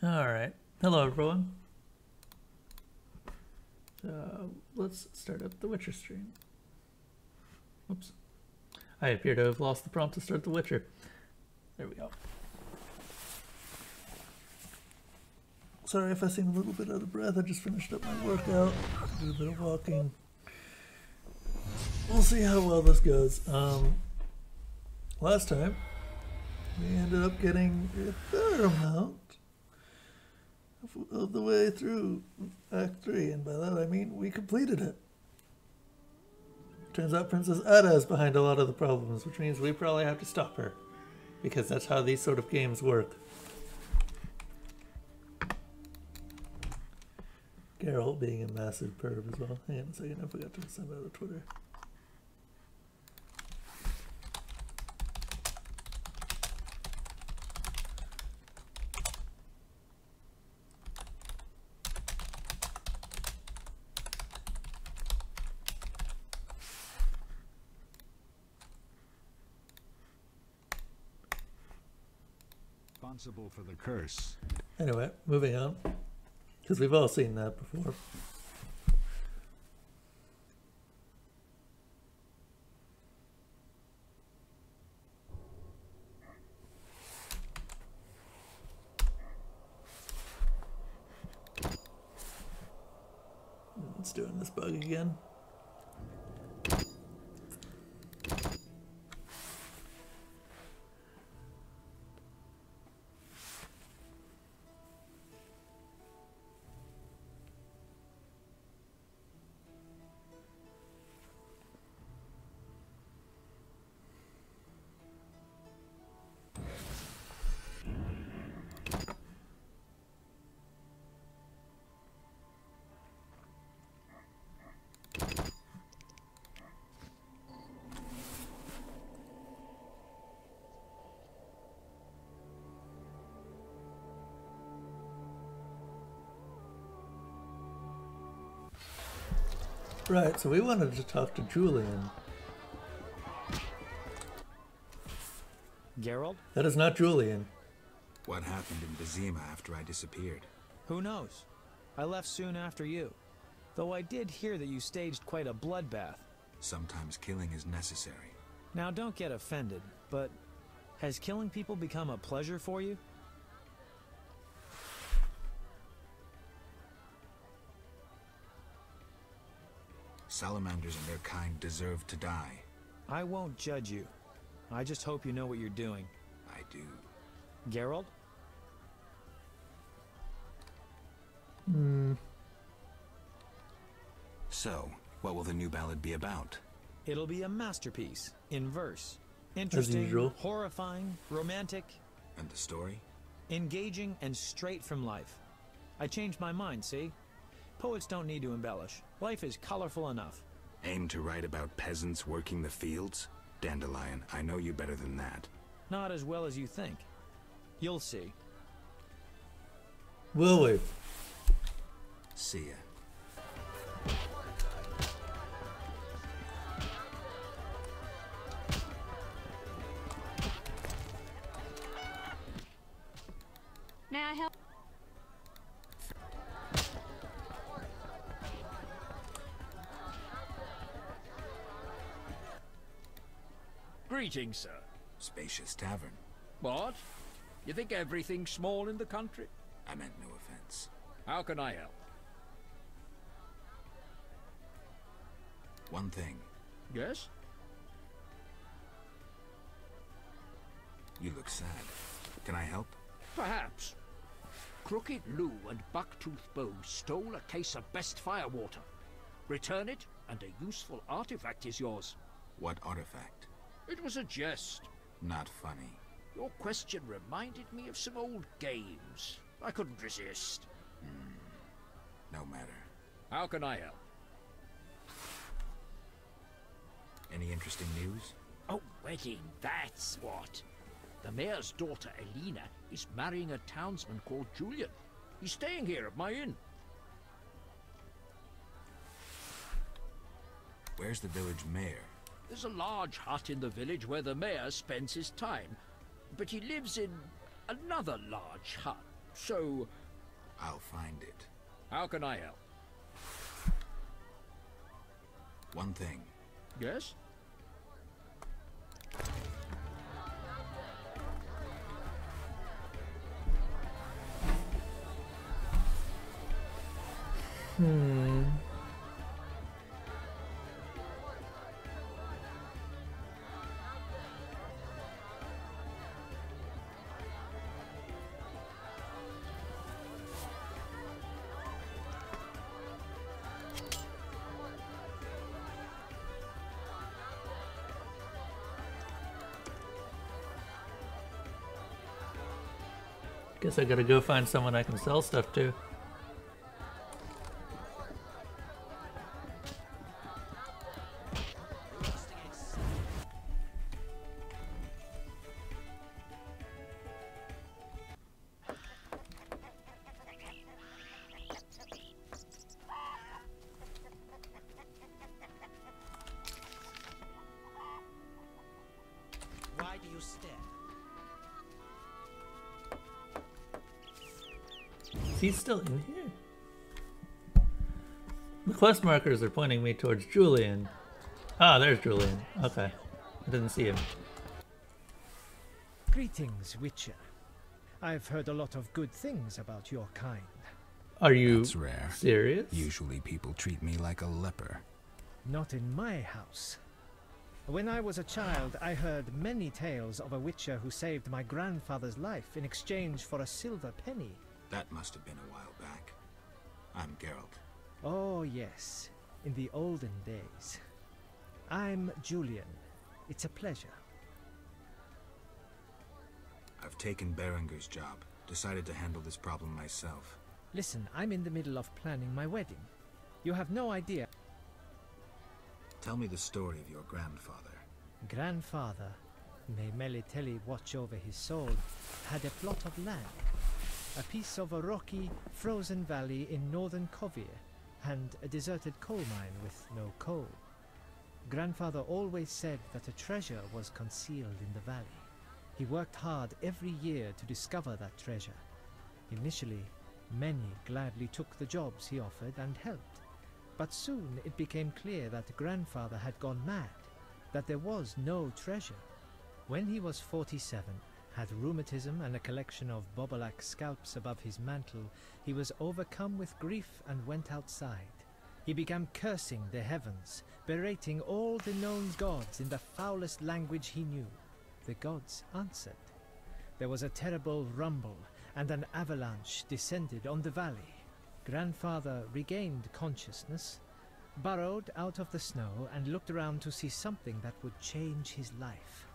Alright. Hello, everyone. Let's start up the Witcher stream. Oops. I appear to have lost the prompt to start the Witcher. There we go. Sorry if I seem a little bit out of breath. I just finished up my workout. Did a bit of walking. We'll see how well this goes. Last time, we ended up getting a fair amount of the way through Act 3, and by that I mean we completed it. Turns out Princess Ada is behind a lot of the problems, which means we probably have to stop her, because that's how these sort of games work. Geralt being a massive perv as well. Hang on a second, I forgot to send out a Twitter. Responsible for the curse. Anyway, moving on, because we've all seen that before. It's doing this bug again. Right, so we wanted to talk to Julian. Geralt? That is not Julian. What happened in Vizima after I disappeared? Who knows? I left soon after you. Though I did hear that you staged quite a bloodbath. Sometimes killing is necessary. Now don't get offended, but has killing people become a pleasure for you? Salamanders and their kind deserve to die. I won't judge you. I just hope you know what you're doing. I do. Geralt? So, what will the new ballad be about? It'll be a masterpiece, in verse. Interesting, usual. horrifying, romantic, And the story? engaging, and straight from life. I changed my mind, see? Poets don't need to embellish. Life is colorful enough. Aim to write about peasants working the fields? Dandelion, I know you better than that. Not as well as you think. You'll see. Will we? See ya. May I help? Greetings, sir. Spacious tavern. What? You think everything's small in the country? I meant no offense. How can I help? One thing. Yes? You look sad. Can I help? Perhaps. Crooked Lou and Bucktooth Bow stole a case of best firewater. Return it, and a useful artifact is yours. What artifact? It was a jest. Not funny. Your question reminded me of some old games. I couldn't resist. No matter. How can I help? Any interesting news? Oh, wedding, that's what. The mayor's daughter, Elena, is marrying a townsman called Julian. He's staying here at my inn. Where's the village mayor? There's a large hut in the village where the mayor spends his time. But he lives in another large hut. So, I'll find it. how can I help? One thing. Yes? Guess I gotta go find someone I can sell stuff to. Why do you stare? Is he still in here? The quest markers are pointing me towards Julian. Ah, there's Julian. Okay. I didn't see him. Greetings, Witcher. I've heard a lot of good things about your kind. Are you That's rare. serious? Usually people treat me like a leper. Not in my house. When I was a child, I heard many tales of a Witcher who saved my grandfather's life in exchange for a silver penny. That must have been a while back. I'm Geralt. Oh, yes, in the olden days. I'm Julian. It's a pleasure. I've taken Berenger's job. Decided to handle this problem myself. Listen, I'm in the middle of planning my wedding. You have no idea. Tell me the story of your grandfather. Grandfather, may Melitele watch over his soul, had a plot of land. A piece of a rocky, frozen valley in northern Kovir, and a deserted coal mine with no coal. Grandfather always said that a treasure was concealed in the valley. He worked hard every year to discover that treasure. Initially, many gladly took the jobs he offered and helped. But soon it became clear that grandfather had gone mad, that there was no treasure. When he was 47, had rheumatism and a collection of Bobolak scalps above his mantle, he was overcome with grief and went outside. He began cursing the heavens, berating all the known gods in the foulest language he knew. The gods answered. There was a terrible rumble, and an avalanche descended on the valley. Grandfather regained consciousness, burrowed out of the snow, and looked around to see something that would change his life.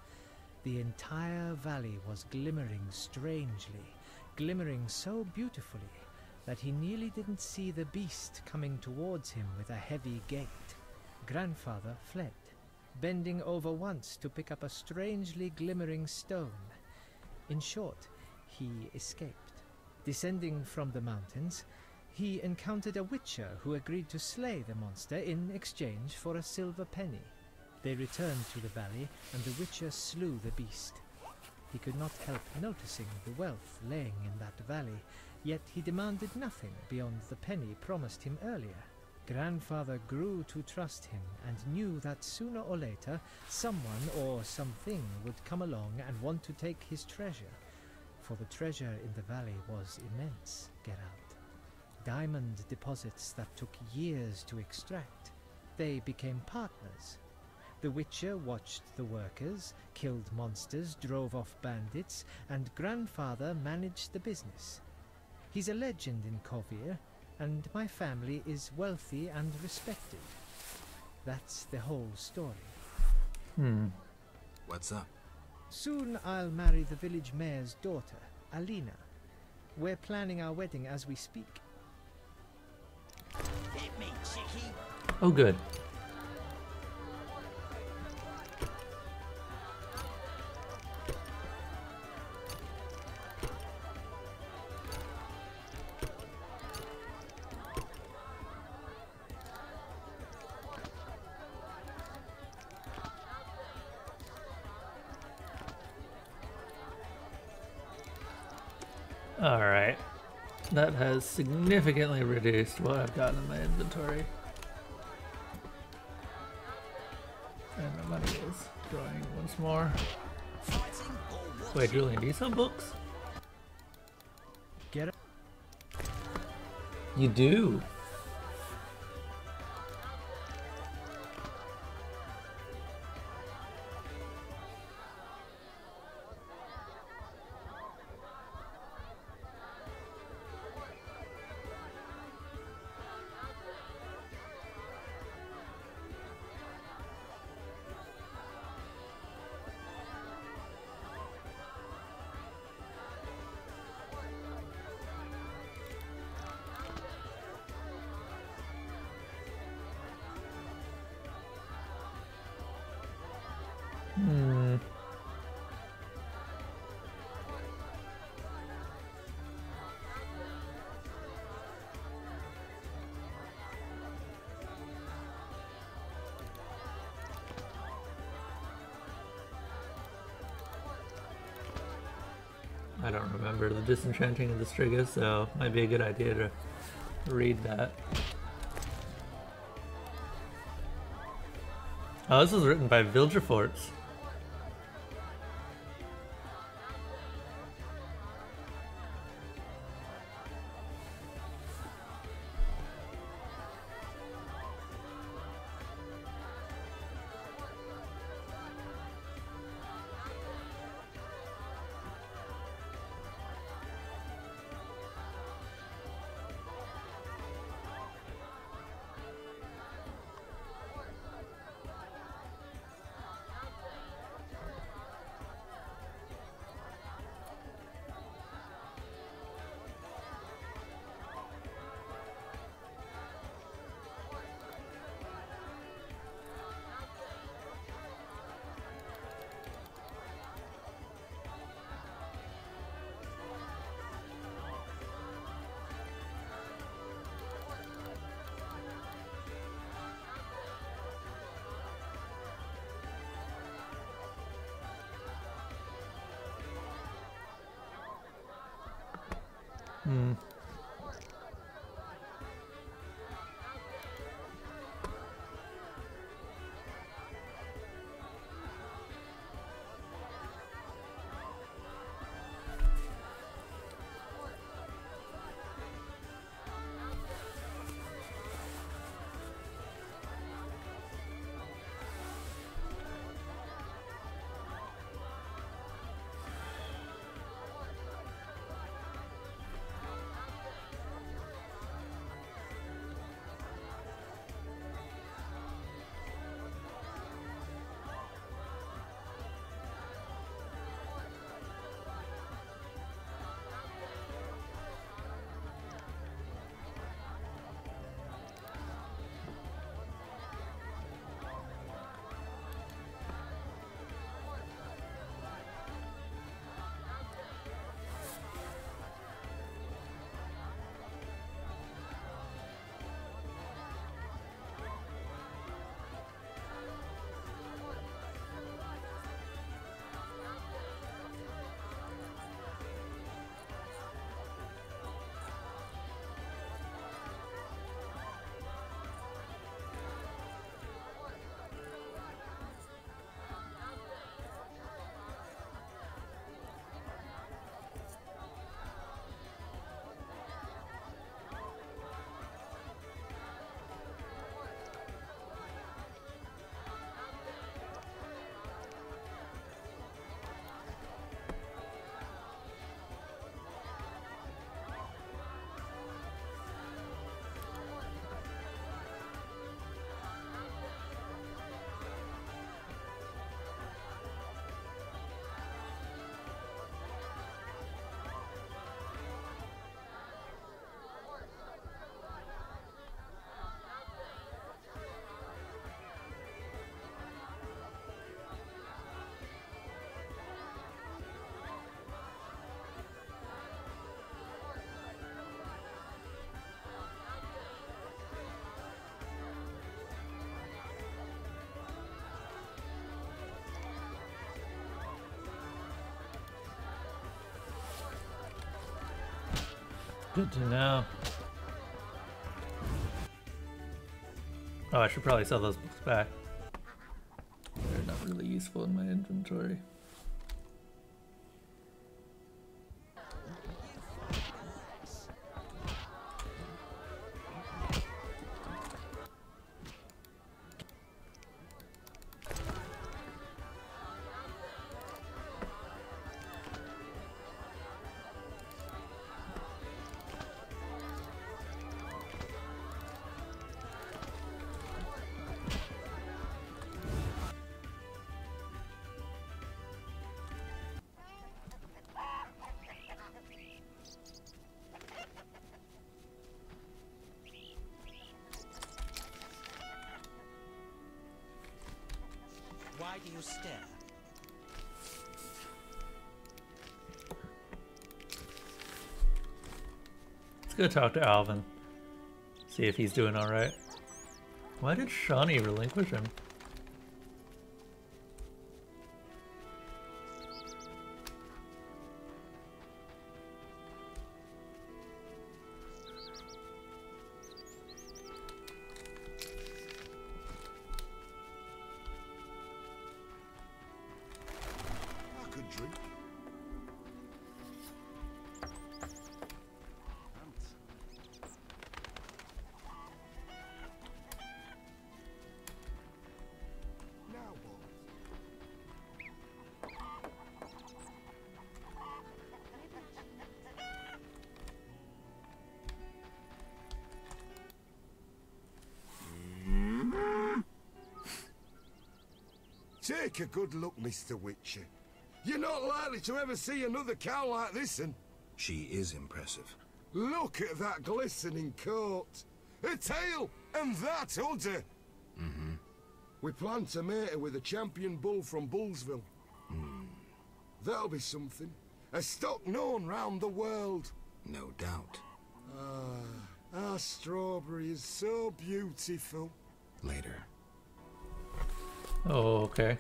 The entire valley was glimmering strangely, glimmering so beautifully that he nearly didn't see the beast coming towards him with a heavy gait. Grandfather fled, bending over once to pick up a strangely glimmering stone. In short, he escaped. Descending from the mountains, he encountered a witcher who agreed to slay the monster in exchange for a silver penny. They returned to the valley, and the witcher slew the beast. He could not help noticing the wealth laying in that valley, yet he demanded nothing beyond the penny promised him earlier. Grandfather grew to trust him and knew that sooner or later someone or something would come along and want to take his treasure, for the treasure in the valley was immense, Geralt. Diamond deposits that took years to extract. They became partners. The Witcher watched the workers, killed monsters, drove off bandits, and Grandfather managed the business. He's a legend in Kovir, and my family is wealthy and respected. That's the whole story. What's up? Soon I'll marry the village mayor's daughter, Alina. We're planning our wedding as we speak. Hit me, chickie. Oh, good. All right. That has significantly reduced what I've got in my inventory. And my money is growing once more. Wait, Julian, do you sell books? Get it? You do? I don't remember the Disenchanting of the Striga, so might be a good idea to read that. Oh, this was written by Vilgefortz. Good to know. Oh, I should probably sell those books back. They're not really useful in my inventory. Why do you stare? Let's go talk to Alvin. See if he's doing alright. Why did Shawnee relinquish him? I could drink. Now what? Take a good look, Mr. Witcher. You're not likely to ever see another cow like this, and She is impressive. look at that glistening coat. A tail, and that udder. Mm-hmm. We plan to mate her with a champion bull from Bullsville. That'll be something. A stock known round the world. No doubt. Our strawberry is so beautiful. Later. Oh, okay.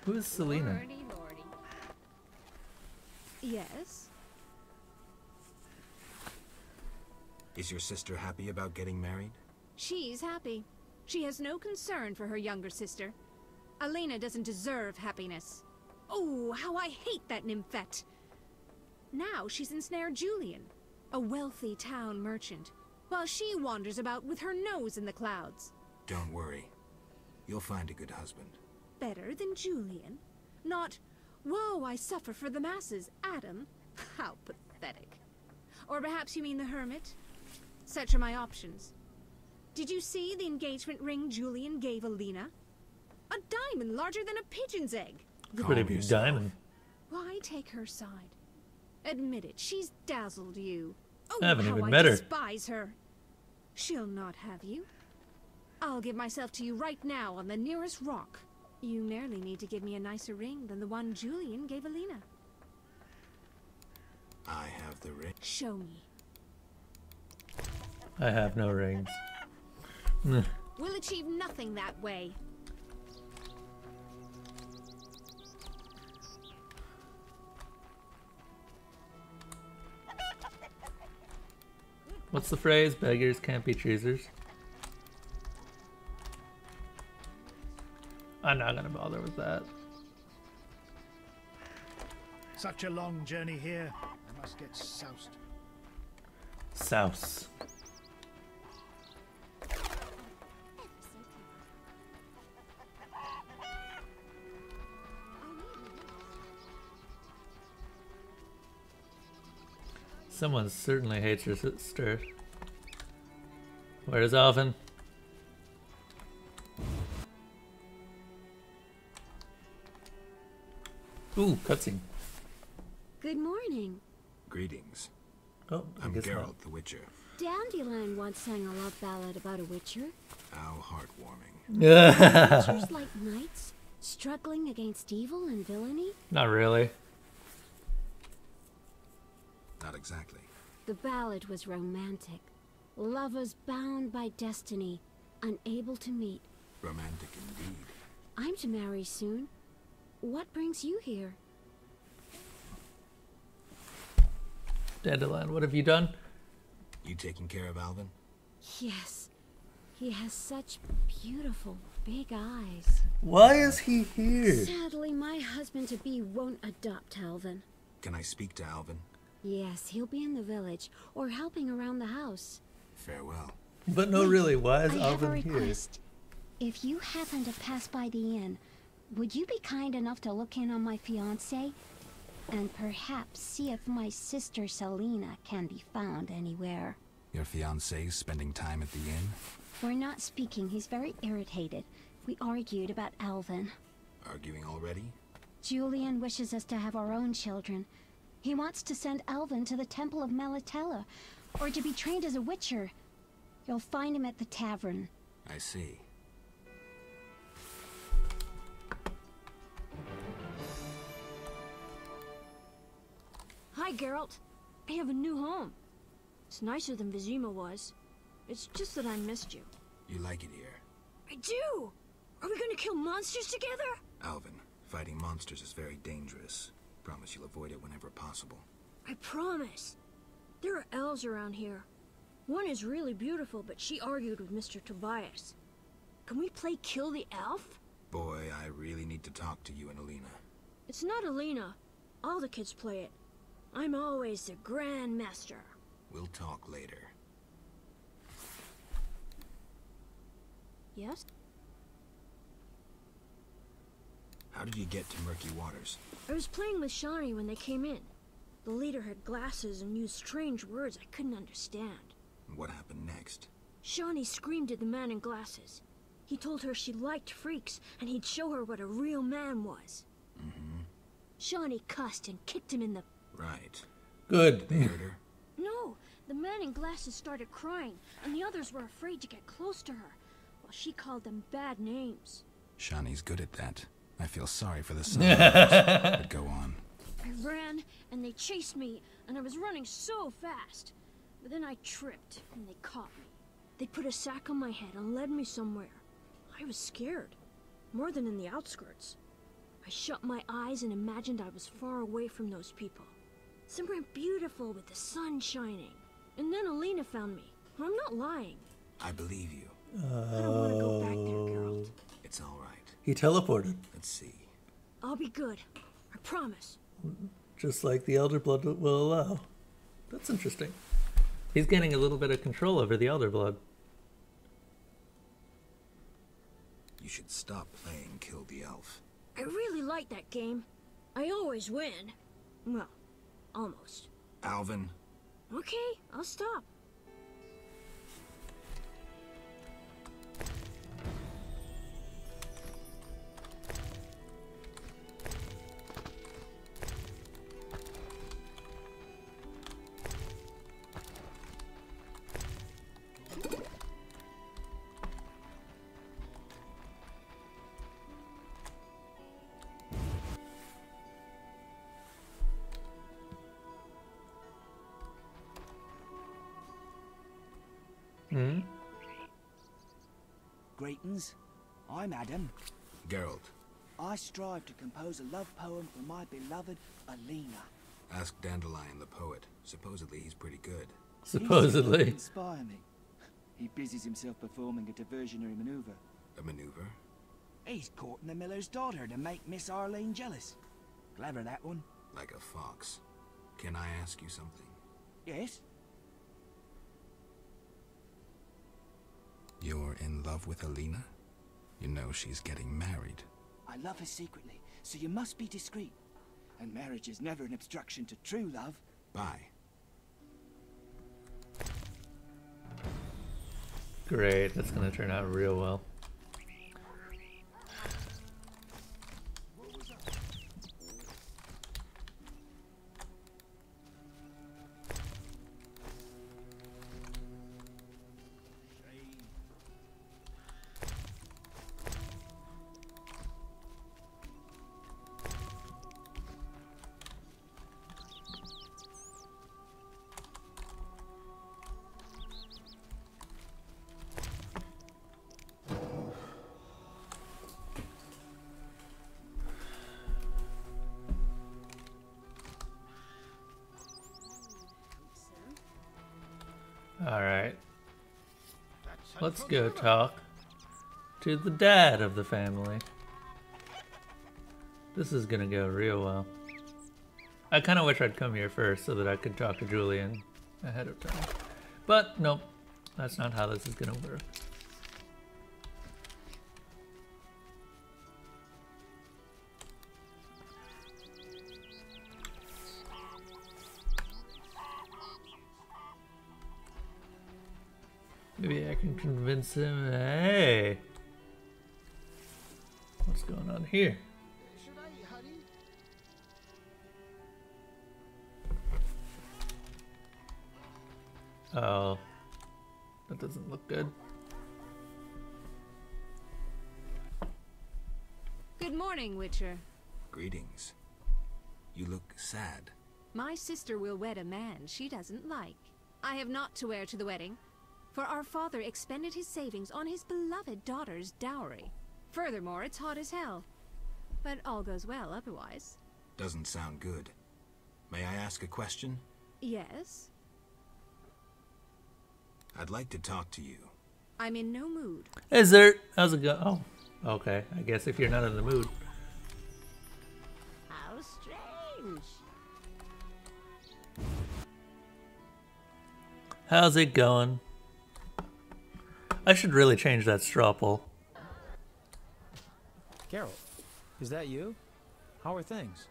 Who is Selena? Lordy, lordy. Yes? Is your sister happy about getting married? She's happy. She has no concern for her younger sister. Elena doesn't deserve happiness. Oh, how I hate that nymphette! Now she's ensnared Julian, a wealthy town merchant, while she wanders about with her nose in the clouds. Don't worry. You'll find a good husband. Better than Julian? Not, woe, I suffer for the masses, Adam. How pathetic. Or perhaps you mean the hermit? Such are my options. Did you see the engagement ring Julian gave Alina? A diamond larger than a pigeon's egg. Pretty big yourself. diamond. Why take her side? Admit it, she's dazzled you. Oh, I haven't how even I met her. despise her. She'll not have you. I'll give myself to you right now on the nearest rock. You merely need to give me a nicer ring than the one Julian gave Alina. I have the ring. Show me. I have no rings. We'll achieve nothing that way. What's the phrase? Beggars can't be choosers. I'm not gonna bother with that. Such a long journey here. I must get soused. Souse. Someone certainly hates your sister. Where's Alvin? Ooh, cutscene. Good morning. Greetings. Oh, I I'm guess not. Geralt the Witcher. Dandelion once sang a love ballad about a witcher. How heartwarming. Witchers like knights, struggling against evil and villainy. Not really. Not exactly. The ballad was romantic. Lovers bound by destiny, unable to meet, Romantic indeed. I'm to marry soon. What brings you here? Dandelion, what have you done? You taking care of Alvin? Yes. He has such beautiful, big eyes. Why is he here? Sadly, my husband-to-be won't adopt Alvin. Can I speak to Alvin? Yes, he'll be in the village, or helping around the house. Farewell. But no, really, why is I have a Alvin here? request. If you happen to pass by the inn, would you be kind enough to look in on my fiancé? And perhaps see if my sister Selena can be found anywhere. Your fiancé's spending time at the inn? We're not speaking. He's very irritated. We argued about Alvin. Arguing already? Julian wishes us to have our own children. He wants to send Alvin to the Temple of Melitella, or to be trained as a witcher. You'll find him at the tavern. I see. Hi, Geralt. I have a new home. It's nicer than Vizima was. It's just that I missed you. You like it here? I do! Are we gonna kill monsters together? Alvin, fighting monsters is very dangerous. Promise you'll avoid it whenever possible. I promise. There are elves around here. One is really beautiful, but she argued with Mr. Tobias. Can we play Kill the Elf? Boy, I really need to talk to you and Alina. It's not Alina. All the kids play it. I'm always the Grand Master. We'll talk later. Yes? How did you get to Murky Waters? I was playing with Shawnee when they came in. The leader had glasses and used strange words I couldn't understand. What happened next? Shawnee screamed at the man in glasses. He told her she liked freaks, and he'd show her what a real man was. Mm-hmm. Shawnee cussed and kicked him in the... Right. Good. They hurt her? No, the man in glasses started crying, and the others were afraid to get close to her, while she called them bad names. Shawnee's good at that. I feel sorry for the survivors, but go on. I ran, and they chased me, and I was running so fast. But then I tripped, and they caught me. They put a sack on my head and led me somewhere. I was scared, more than in the outskirts. I shut my eyes and imagined I was far away from those people. Somewhere beautiful with the sun shining. And then Alina found me. I'm not lying. I believe you. I don't want to go back there, Geralt. It's all right. He teleported, Let's see. I'll be good. I promise. just like the Elder Blood will allow. That's interesting. He's gaining a little bit of control over the Elder Blood. You should stop playing Kill the Elf. I really like that game. I always win. Well, almost. Alvin, Okay, I'll stop. Hmm? Greetings. I'm Adam. Geralt, I strive to compose a love poem for my beloved Alina. ask Dandelion the poet. Supposedly he's pretty good. Supposedly. He inspire me. He busies himself performing a diversionary maneuver. A maneuver? He's courting the miller's daughter to make Miss Arlene jealous. Clever, that one. Like a fox. Can I ask you something? Yes? You're in love with Alina? You know she's getting married. I love her secretly, so you must be discreet. And marriage is never an obstruction to true love. Bye. Great, that's gonna turn out real well. Let's go talk to the dad of the family. This is gonna go real well. I kind of wish I'd come here first so that I could talk to Julian ahead of time. But nope, that's not how this is gonna work. Maybe I can convince him. Hey, what's going on here? Oh, that doesn't look good. Good morning, Witcher. Greetings. You look sad. My sister will wed a man she doesn't like. I have naught to wear to the wedding, for our father expended his savings on his beloved daughter's dowry. Furthermore, it's hot as hell. But all goes well otherwise. Doesn't sound good. May I ask a question? Yes? I'd like to talk to you. I'm in no mood. Is there? How's it go? Oh, okay. I guess if you're not in the mood. How strange. How's it going? I should really change that straw poll. Geralt, is that you? How are things?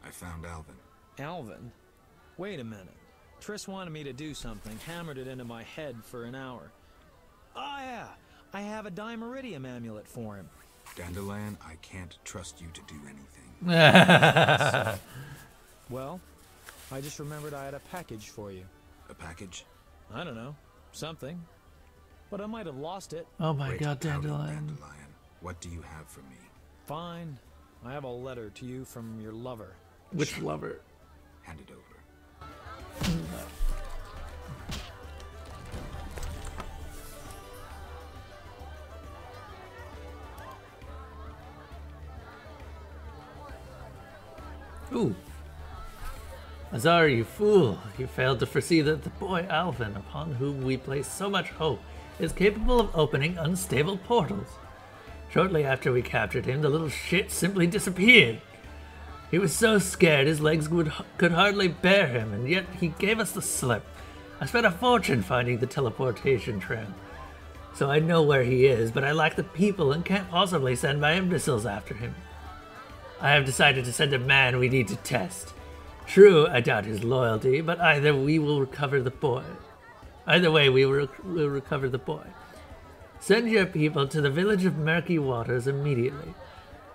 I found Alvin. Alvin? Wait a minute. Triss wanted me to do something, hammered it into my head for an hour. Oh yeah, I have a Dimeridium amulet for him. Dandelion, I can't trust you to do anything. Well, I just remembered I had a package for you. A package? I don't know, something. But I might have lost it. Oh my god, Dandelion. Dandelion, what do you have for me? Fine. I have a letter to you from your lover. Which lover? Hand it over. Ooh. Azar, you fool. You failed to foresee that the boy Alvin, upon whom we place so much hope, is capable of opening unstable portals. Shortly after we captured him, the little shit simply disappeared. He was so scared his legs could hardly bear him, and yet he gave us the slip. I spent a fortune finding the teleportation tram. So I know where he is, but I lack the people and can't possibly send my imbeciles after him. I have decided to send a man we need to test. True, I doubt his loyalty, but either we will recover the boy. Either way, we will recover the boy. Send your people to the village of Murky Waters immediately.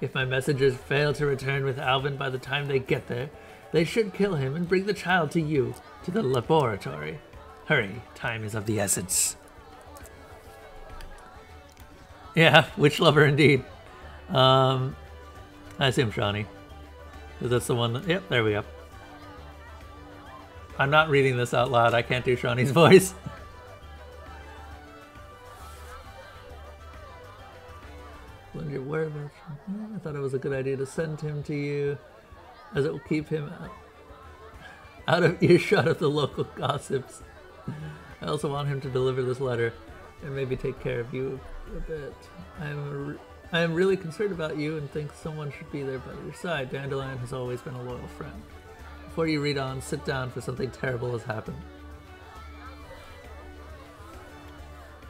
If my messengers fail to return with Alvin by the time they get there, they should kill him and bring the child to you, to the laboratory. Hurry, time is of the essence. Yeah, witch lover indeed. I assume Shawnee. Is this the one that, yep, there we go. I'm not reading this out loud, I can't do Shawnee's voice. Lend your whereabouts. I thought it was a good idea to send him to you, as it will keep him out of earshot of the local gossips. I also want him to deliver this letter and maybe take care of you a bit. I am really concerned about you and think someone should be there by your side. Dandelion has always been a loyal friend. Before you read on, sit down, for something terrible has happened.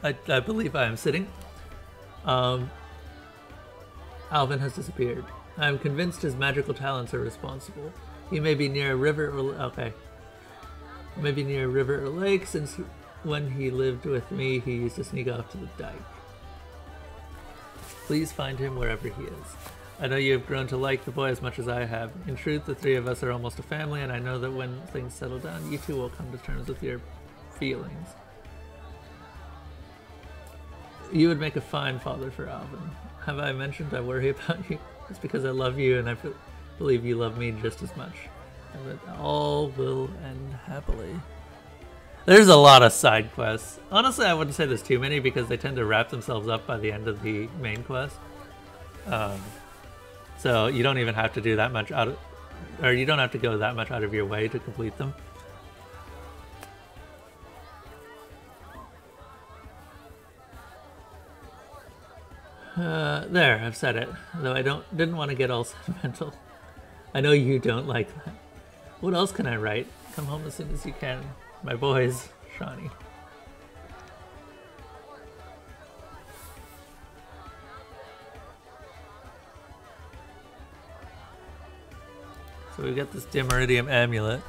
I believe I am sitting. Alvin has disappeared. I am convinced his magical talents are responsible. He may be near a river or... okay. Maybe near a river or lake, since when he lived with me, he used to sneak off to the dike. Please find him wherever he is. I know you have grown to like the boy as much as I have. In truth, the three of us are almost a family, and I know that when things settle down, you two will come to terms with your feelings. You would make a fine father for Alvin. Have I mentioned I worry about you? It's because I love you, and I believe you love me just as much. And that all will end happily. There's a lot of side quests. Honestly, I wouldn't say there's too many because they tend to wrap themselves up by the end of the main quest. So you don't even have to do that much you don't have to go that much out of your way to complete them. There, I've said it. Though I didn't want to get all sentimental. I know you don't like that. What else can I write? Come home as soon as you can. My boys, Shawnee. So we got this Dimeridium amulet.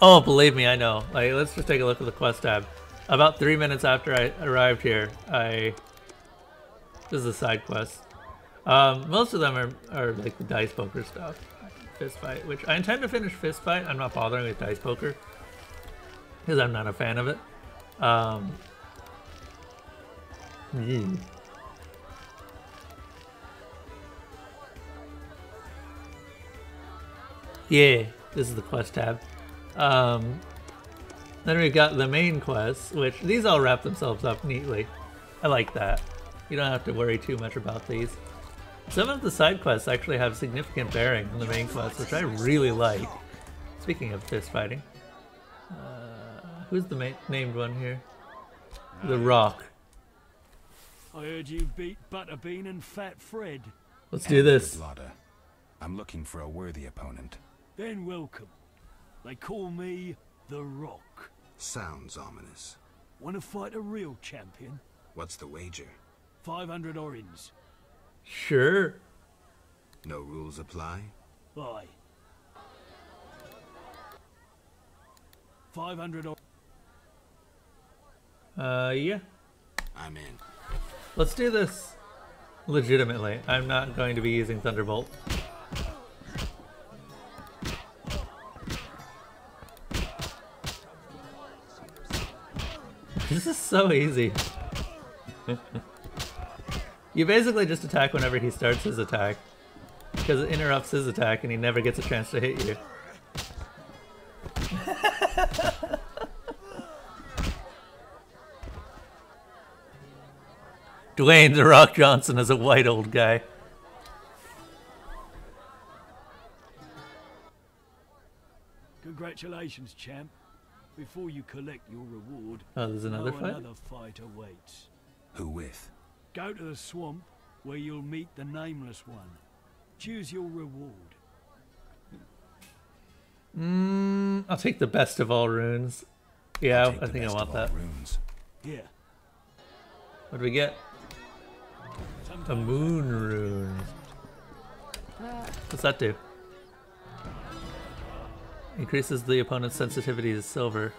Oh, believe me, I know. Like, let's just take a look at the quest tab. About 3 minutes after I arrived here, this is a side quest. Most of them are like the dice poker stuff. Fist fight, which I intend to finish fist fight. I'm not bothering with dice poker because I'm not a fan of it. Yeah, this is the quest tab. Then we've got the main quests, which these all wrap themselves up neatly. I like that. You don't have to worry too much about these. Some of the side quests actually have significant bearing on the main quest, which I really like. Speaking of fist fighting. Who's the named one here? The Rock. I heard you beat Butterbean and Fat Fred. Let's do this. I'm looking for a worthy opponent. Then welcome. They call me The Rock. Sounds ominous. Want to fight a real champion? What's the wager? 500 orins. Sure. No rules apply? Aye. 500 orins. Yeah. I'm in. Let's do this. Legitimately. I'm not going to be using Thunderbolt. This is so easy. You basically just attack whenever he starts his attack, because it interrupts his attack and he never gets a chance to hit you. Dwayne "The Rock" Johnson is a white old guy. Congratulations, champ. Before you collect your reward, oh, there's another fight? Another fight awaits. Who with? Go to the swamp, where you'll meet the Nameless One. Choose your reward. I'll take the best of all runes. Yeah, I think I want that. Runes. Yeah. What do we get? A moon rune. What's that do? Increases the opponent's sensitivity to silver.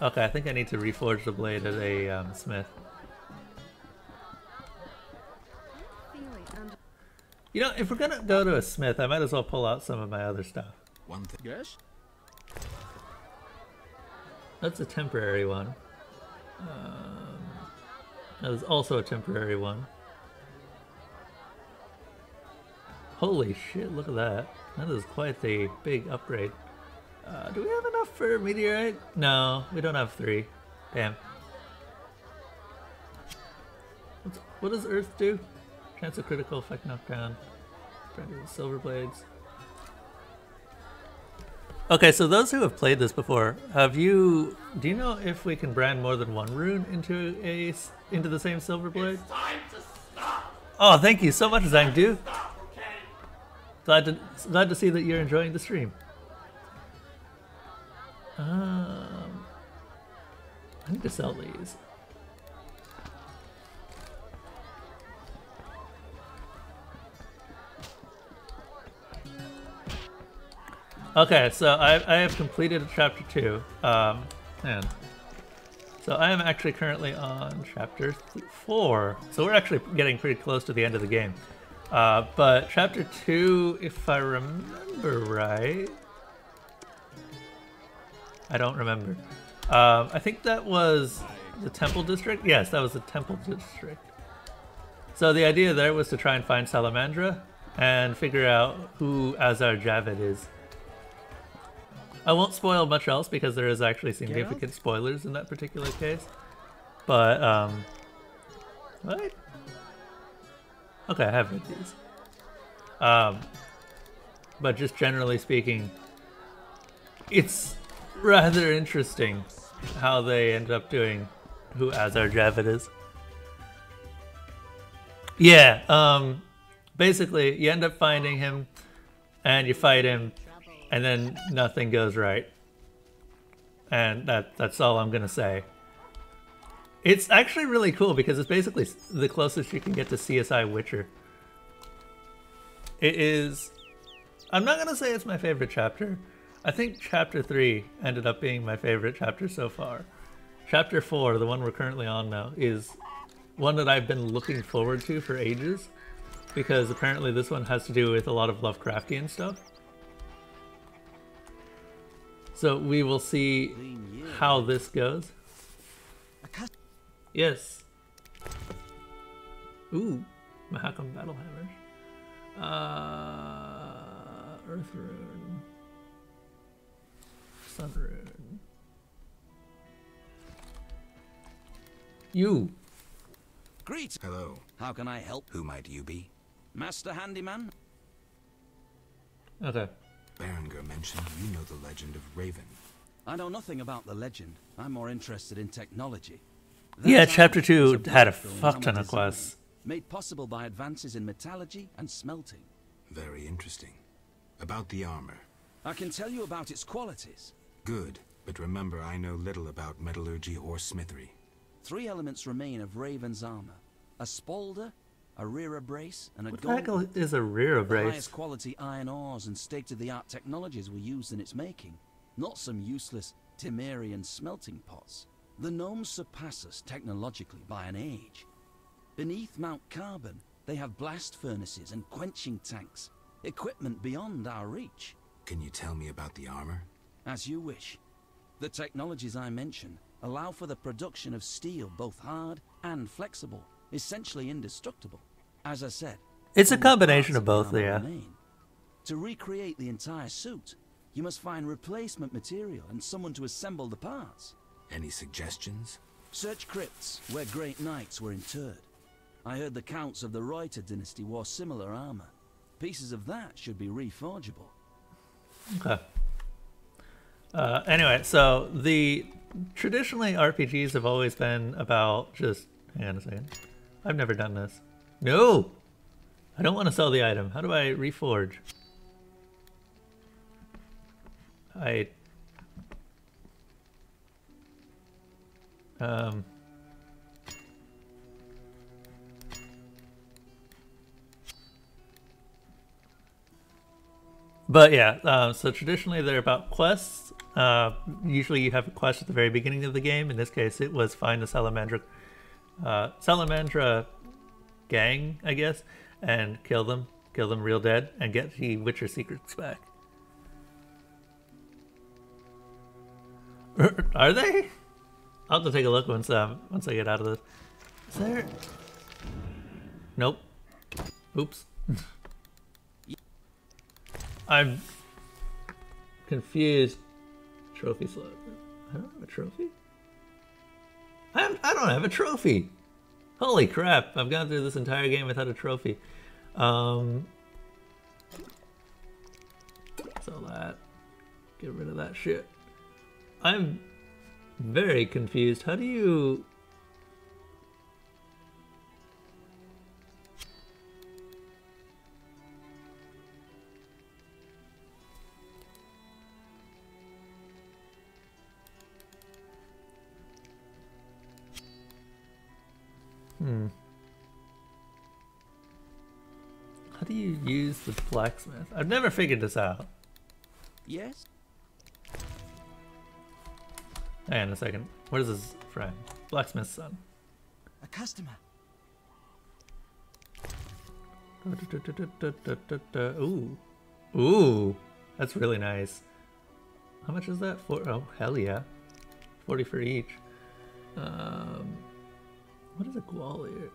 Okay, I think I need to reforge the blade at a smith. You know, if we're gonna go to a smith, I might as well pull out some of my other stuff. One thing. Yes? That's a temporary one. That was also a temporary one. Holy shit, look at that. That is quite the big upgrade. Do we have enough for meteorite? No, we don't have 3. Damn. What does Earth do? Chance of critical effect knockdown. Silver blades. Okay, so those who have played this before, do you know if we can brand more than one rune into the same silver blade? It's time to stop. Oh, thank you so much, Zhangdu. Glad to see that you're enjoying the stream. I need to sell these. Okay, so I have completed chapter 2. Man. So I am actually currently on chapter 4. So we're actually getting pretty close to the end of the game. But chapter 2, if I remember right... I don't remember. I think that was the Temple District? Yes, that was the Temple District. So the idea there was to try and find Salamandra and figure out who Azar Javid is. I won't spoil much else because there is actually significant spoilers in that particular case. But, what? Okay, I have read these. but just generally speaking, it's rather interesting how they end up doing who Azar Javid is. Yeah, basically you end up finding him and you fight him and then nothing goes right. And that's all I'm gonna say. It's actually really cool because it's basically the closest you can get to CSI Witcher. It is... I'm not gonna say it's my favorite chapter. I think chapter 3 ended up being my favorite chapter so far. Chapter 4, the one we're currently on now, is one that I've been looking forward to for ages, because apparently this one has to do with a lot of Lovecraftian stuff. So we will see how this goes. Yes. Ooh, Mahakam Battle Hammers. Earth Rune. Sun Rune. You. Greet. Hello. How can I help? Who might you be? Master Handyman? Okay. Berenger mentioned you know the legend of Raven. I know nothing about the legend. I'm more interested in technology. Yeah, chapter 2 had a fuck ton of quests. Made possible by advances in metallurgy and smelting. Very interesting. About the armor. I can tell you about its qualities. Good, but remember I know little about metallurgy or smithery. 3 elements remain of Raven's armor. A spalder, a rear brace, and a What gold... the heck is a rear brace? The highest quality iron ores and state-of-the-art technologies were used in its making. Not some useless Temerian smelting pots. The gnomes surpass us technologically by an age. Beneath Mount Carbon, they have blast furnaces and quenching tanks. Equipment beyond our reach. Can you tell me about the armor? As you wish. The technologies I mention allow for the production of steel both hard and flexible, essentially indestructible. As I said, it's a combination of both, yeah. Remain. To recreate the entire suit, you must find replacement material and someone to assemble the parts. Any suggestions? Search crypts where great knights were interred. I heard the counts of the Reuter dynasty wore similar armor. Pieces of that should be reforgeable. Okay. Anyway, so traditionally RPGs have always been about just... Hang on a second. I've never done this. No! I don't want to sell the item. How do I reforge? But yeah, so traditionally they're about quests. Usually you have a quest at the very beginning of the game. In this case, it was find the Salamandra gang, I guess, and kill them real dead, and get the Witcher secrets back. Are they? I'll have to take a look once I get out of this. Is there? Nope. Oops. I'm confused. Trophy slot. I don't have a trophy? I don't have a trophy! Holy crap, I've gone through this entire game without a trophy. So that. Get rid of that shit. I'm very confused. How do you... How do you use the blacksmith? I've never figured this out. Yes? Hang on a second. Where's his friend? Blacksmith's son. A customer. Ooh. Ooh. That's really nice. How much is that for? Oh, hell yeah. 40 for each. What is a Gwalior?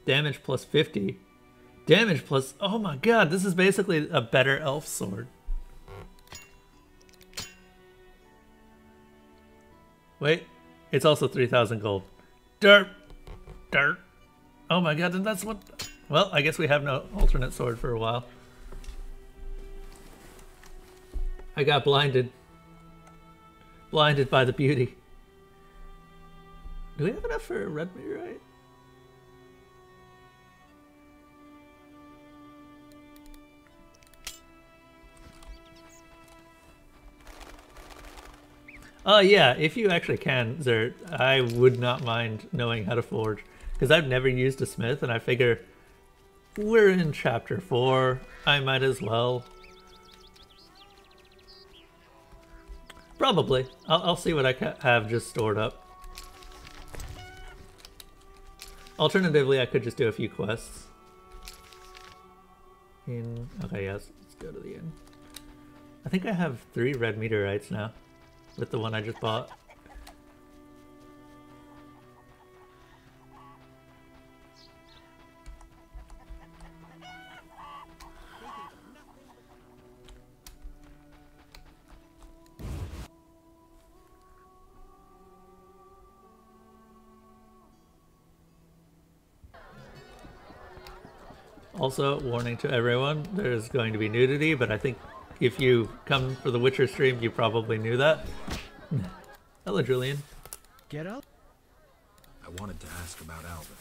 Damage plus 50. Damage plus... Oh my god, this is basically a better elf sword. Wait, it's also 3,000 gold. Dirt! Dirt! Oh my god, and that's what... Well, I guess we have no alternate sword for a while. I got blinded. Blinded by the beauty. Do we have enough for a red meteorite? Oh yeah, if you actually can, Zert, I would not mind knowing how to forge. Because I've never used a smith, and I figure we're in chapter 4. I might as well. Probably. I'll see what I have just stored up. Alternatively, I could just do a few quests. Okay, yes, let's go to the inn. I think I have 3 red meteorites now, with the one I just bought. Also, warning to everyone, there's going to be nudity, but I think if you come for the Witcher stream, you probably knew that. Hello, Julian. Get up. I wanted to ask about Alvin.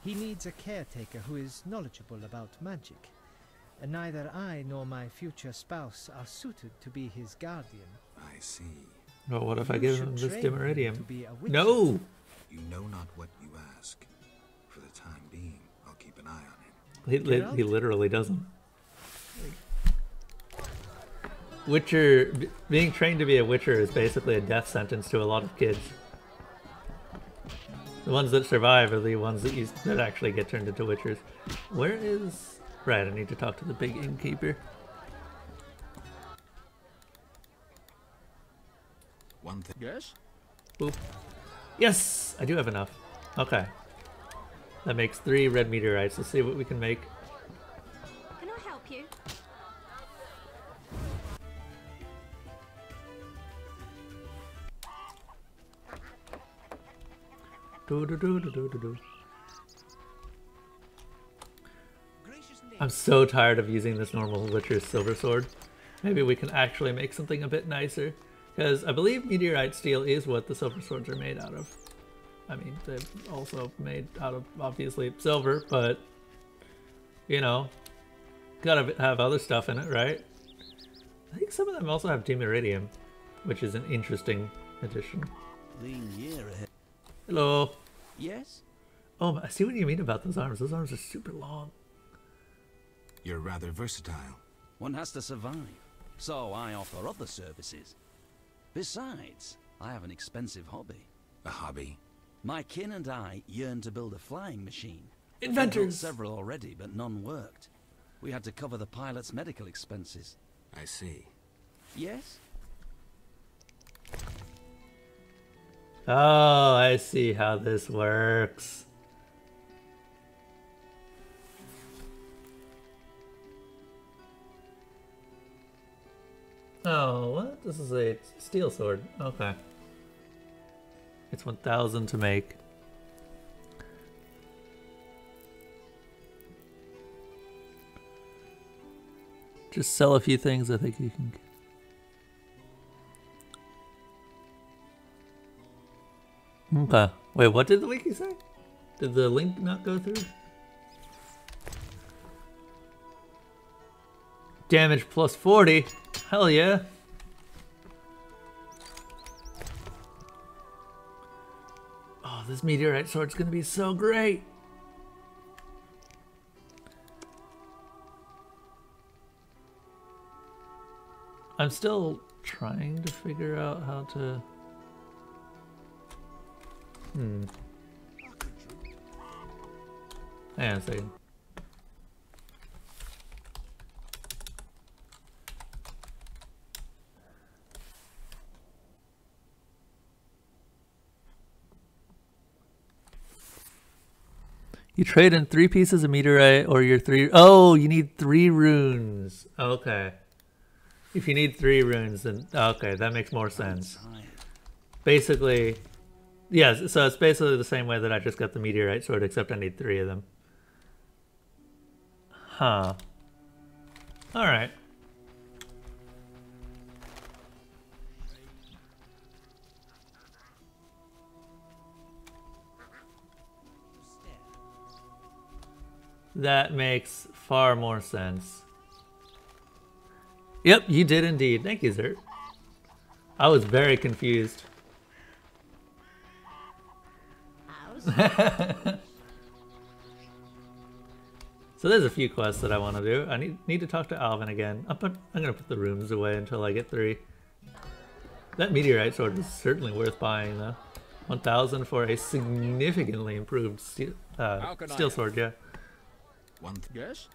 He needs a caretaker who is knowledgeable about magic. And neither I nor my future spouse are suited to be his guardian. I see. Well, what if I give him this dimeridium? No! No! You know not what you ask. For the time being, I'll keep an eye on him. He literally doesn't. Witcher, being trained to be a Witcher is basically a death sentence to a lot of kids. The ones that survive are the ones that actually get turned into Witchers. Where is... Right, I need to talk to the big innkeeper. One thing. Yes? Boop. Yes! I do have enough. Okay. That makes 3 red meteorites. Let's see what we can make. Can I help you? I'm so tired of using this normal Witcher's silver sword. Maybe we can actually make something a bit nicer. Because I believe meteorite steel is what the silver swords are made out of. I mean, they're also made out of, obviously, silver, but, you know, gotta have other stuff in it, right? I think some of them also have dimeridium, which is an interesting addition. Lean year ahead. Hello. Yes? Oh, I see what you mean about those arms. Those arms are super long. You're rather versatile. One has to survive, so I offer other services. Besides, I have an expensive hobby. A hobby? My kin and I yearned to build a flying machine. Inventors! We built several already, but none worked. We had to cover the pilot's medical expenses. I see. Yes? Oh, I see how this works. Oh, what? This is a steel sword. Okay. It's 1,000 to make. Just sell a few things, I think you can. Okay. Wait, what did the wiki say? Did the link not go through? Damage plus 40. Hell yeah. Oh, this meteorite sword's gonna be so great. I'm still trying to figure out how to... Hang on a second. You trade in 3 pieces of meteorite or your 3... Oh, you need 3 runes. Okay. If you need 3 runes, then... Okay, that makes more sense. Basically... Yes, so it's basically the same way that I just got the meteorite sword, except I need 3 of them. Huh. Alright. That makes far more sense. Yep, you did indeed. Thank you, sir. I was very confused. So there's a few quests that I want to do. I need to talk to Alvin again. I'm gonna put the rooms away until I get 3. That meteorite sword is certainly worth buying though. 1,000 for a significantly improved steel sword, yeah. Yes?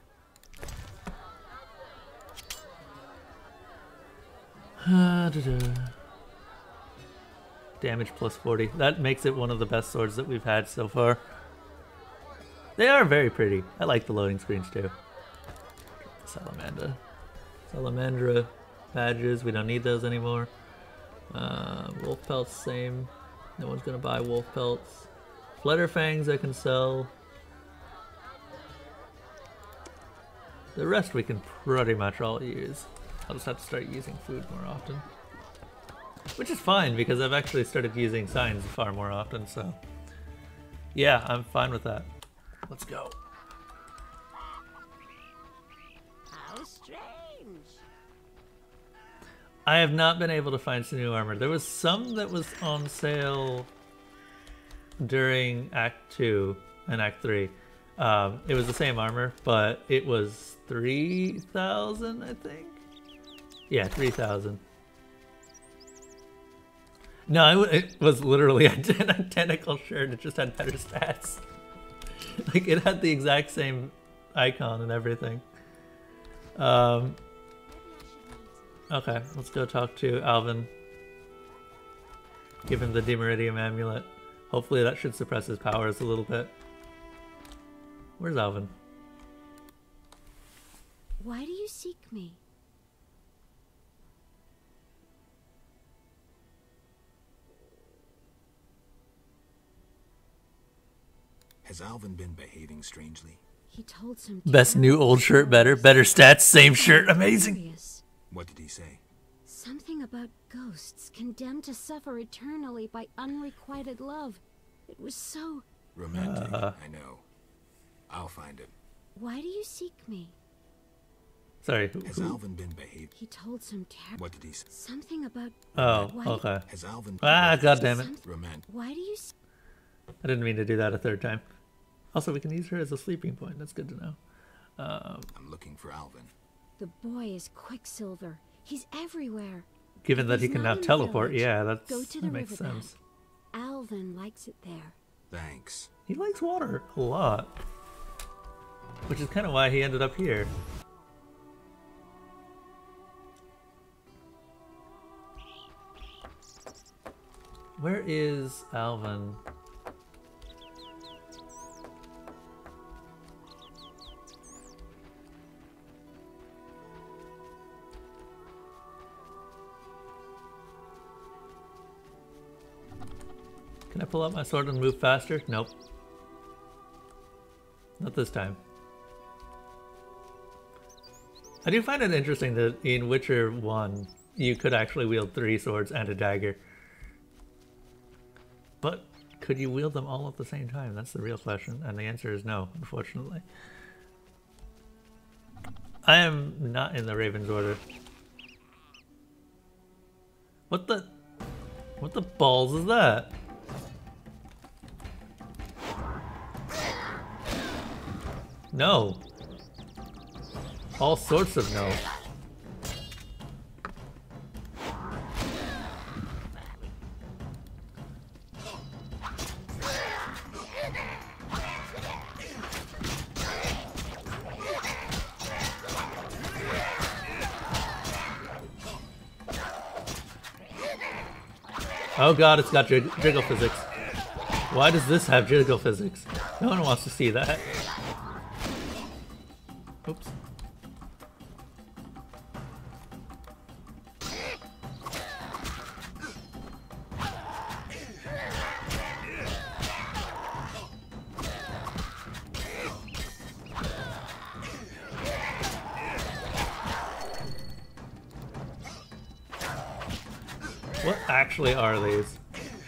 Damage plus 40. That makes it one of the best swords that we've had so far. They are very pretty. I like the loading screens too. Salamandra badges. We don't need those anymore. Wolf pelts, same. No one's gonna buy wolf pelts. Flutter fangs I can sell. The rest we can pretty much all use. I'll just have to start using food more often. Which is fine because I've actually started using signs far more often, so yeah, I'm fine with that. Let's go. How strange. I have not been able to find some new armor. There was some that was on sale during Act 2 and Act 3. It was the same armor, but it was 3,000, I think? Yeah, 3,000. No, it was literally an identical shirt. It just had better stats. Like, it had the exact same icon and everything. Okay, let's go talk to Alvin. Give him the Demeridium amulet. Hopefully that should suppress his powers a little bit. Where's Alvin? Why do you seek me? Has Alvin been behaving strangely? He told some Best new old shirt better. Better stats, same shirt. Amazing. What did he say? Something about ghosts condemned to suffer eternally by unrequited love. It was so... romantic, I know. I'll find him. Why do you seek me? Sorry. Has Alvin been behaving? He told some What did he say? something about... Oh, Why okay. Has Alvin God damn it. romantic? Why do you... I didn't mean to do that a third time. Also, we can use her as a sleeping point. That's good to know. I'm looking for Alvin. The boy is Quicksilver. He's everywhere. Given that he can now not in the teleport, village. yeah, Go that to the makes riverbank. sense. Alvin likes it there. Thanks. He likes water a lot. Which is kind of why he ended up here. Where is Alvin? Can I pull out my sword and move faster? Nope. Not this time. I do find it interesting that in Witcher 1, you could actually wield 3 swords and a dagger. But could you wield them all at the same time? That's the real question, and the answer is no, unfortunately. I am not in the Raven's Order. What the balls is that? No. All sorts of no. Oh god, it's got jiggle physics. Why does this have jiggle physics? No one wants to see that. Oops. What actually are these?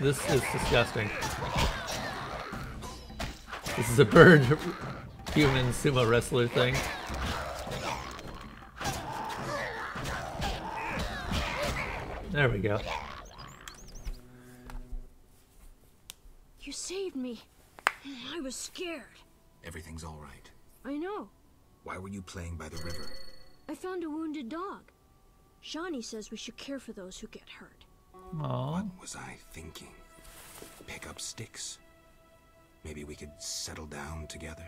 This is disgusting. This is a bird human sumo wrestler thing. There we go. You saved me. I was scared. Everything's all right. I know. Why were you playing by the river? I found a wounded dog. Shawnee says we should care for those who get hurt. Aww. What was I thinking? Pick up sticks. Maybe we could settle down together.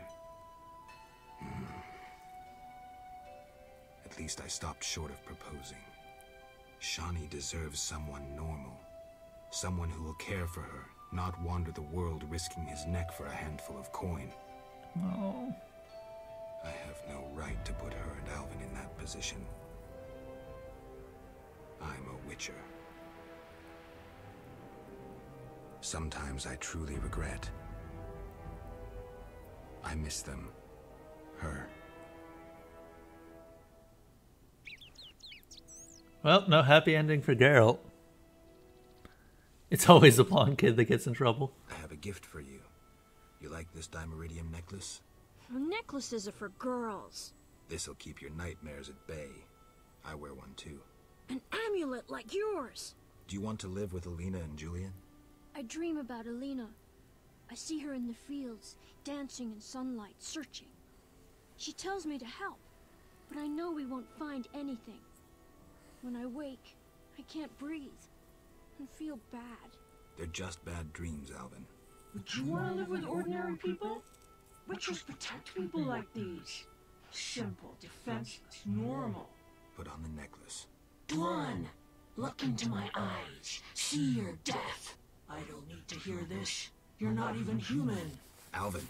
At least I stopped short of proposing. Shawnee deserves someone normal. Someone who will care for her, not wander the world risking his neck for a handful of coin. Oh. I have no right to put her and Alvin in that position. I'm a witcher. Sometimes I truly regret. I miss them. Her. Well, no happy ending for Geralt. It's always the blonde kid that gets in trouble. I have a gift for you. You like this dimeridium necklace? Necklaces are for girls. This'll keep your nightmares at bay. I wear one too. An amulet like yours. Do you want to live with Alina and Julian? I dream about Alina. I see her in the fields, dancing in sunlight, searching. She tells me to help, but I know we won't find anything. When I wake, I can't breathe and feel bad. They're just bad dreams, Alvin. Would you want to live with ordinary people? Witchers protect people like these. Simple, defenseless, normal. Put on the necklace. Dwan, look into my eyes. See your death. I don't need to hear this. You're not even human. Alvin.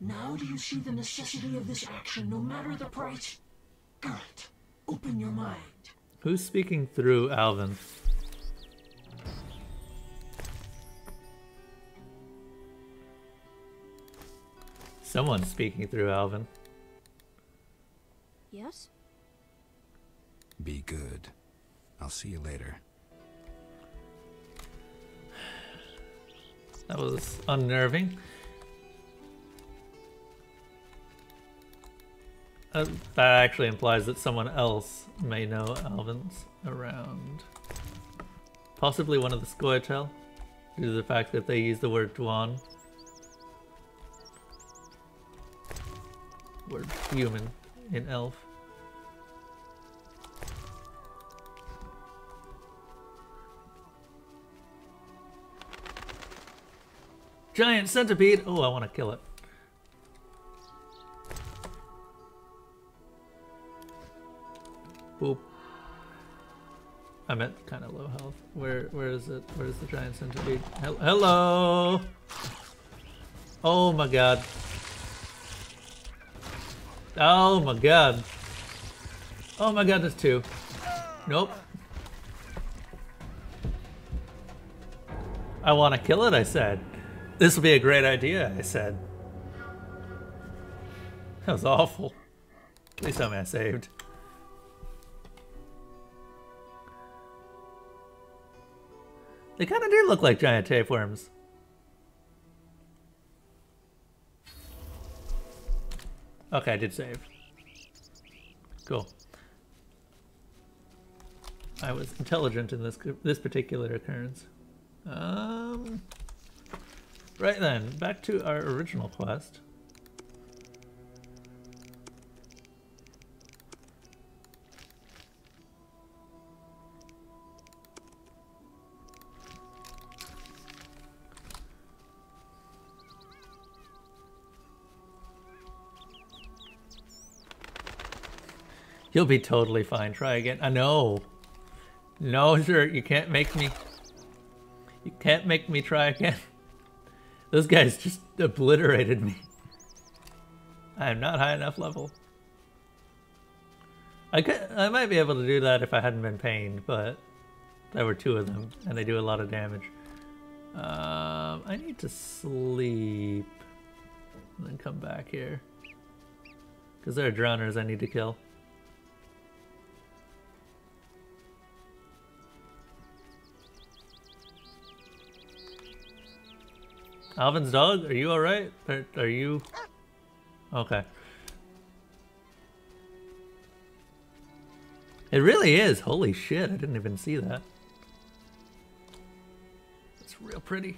Now do you see the necessity of this action, no matter the price? Geralt, open your mind. Who's speaking through Alvin? Someone's speaking through Alvin. Yes? Be good. I'll see you later. That was unnerving. That actually implies that someone else may know Alvin's around. Possibly one of the Scoia'tael, due to the fact that they use the word Dwan. Word human in elf. Giant centipede! Oh, I want to kill it. Boop. I'm at kind of low health. Where is it? Where's the giant centipede? Hello! Oh my god. Oh my god. Oh my god, there's two. Nope. I want to kill it, I said. This will be a great idea, I said. That was awful. At least I'm saved. They kind of do look like giant tapeworms. Okay, I did save. Cool. I was intelligent in this particular occurrence. Right then, back to our original quest. You'll be totally fine. Try again. I know. No, sir, you can't make me. You can't make me try again. Those guys just obliterated me. I am not high enough level. I might be able to do that if I hadn't been pained, but there were two of them, and they do a lot of damage. I need to sleep, and then come back here. Because there are drowners I need to kill. Alvin's dog, are you alright? Are you... Okay. It really is. Holy shit, I didn't even see that. It's real pretty.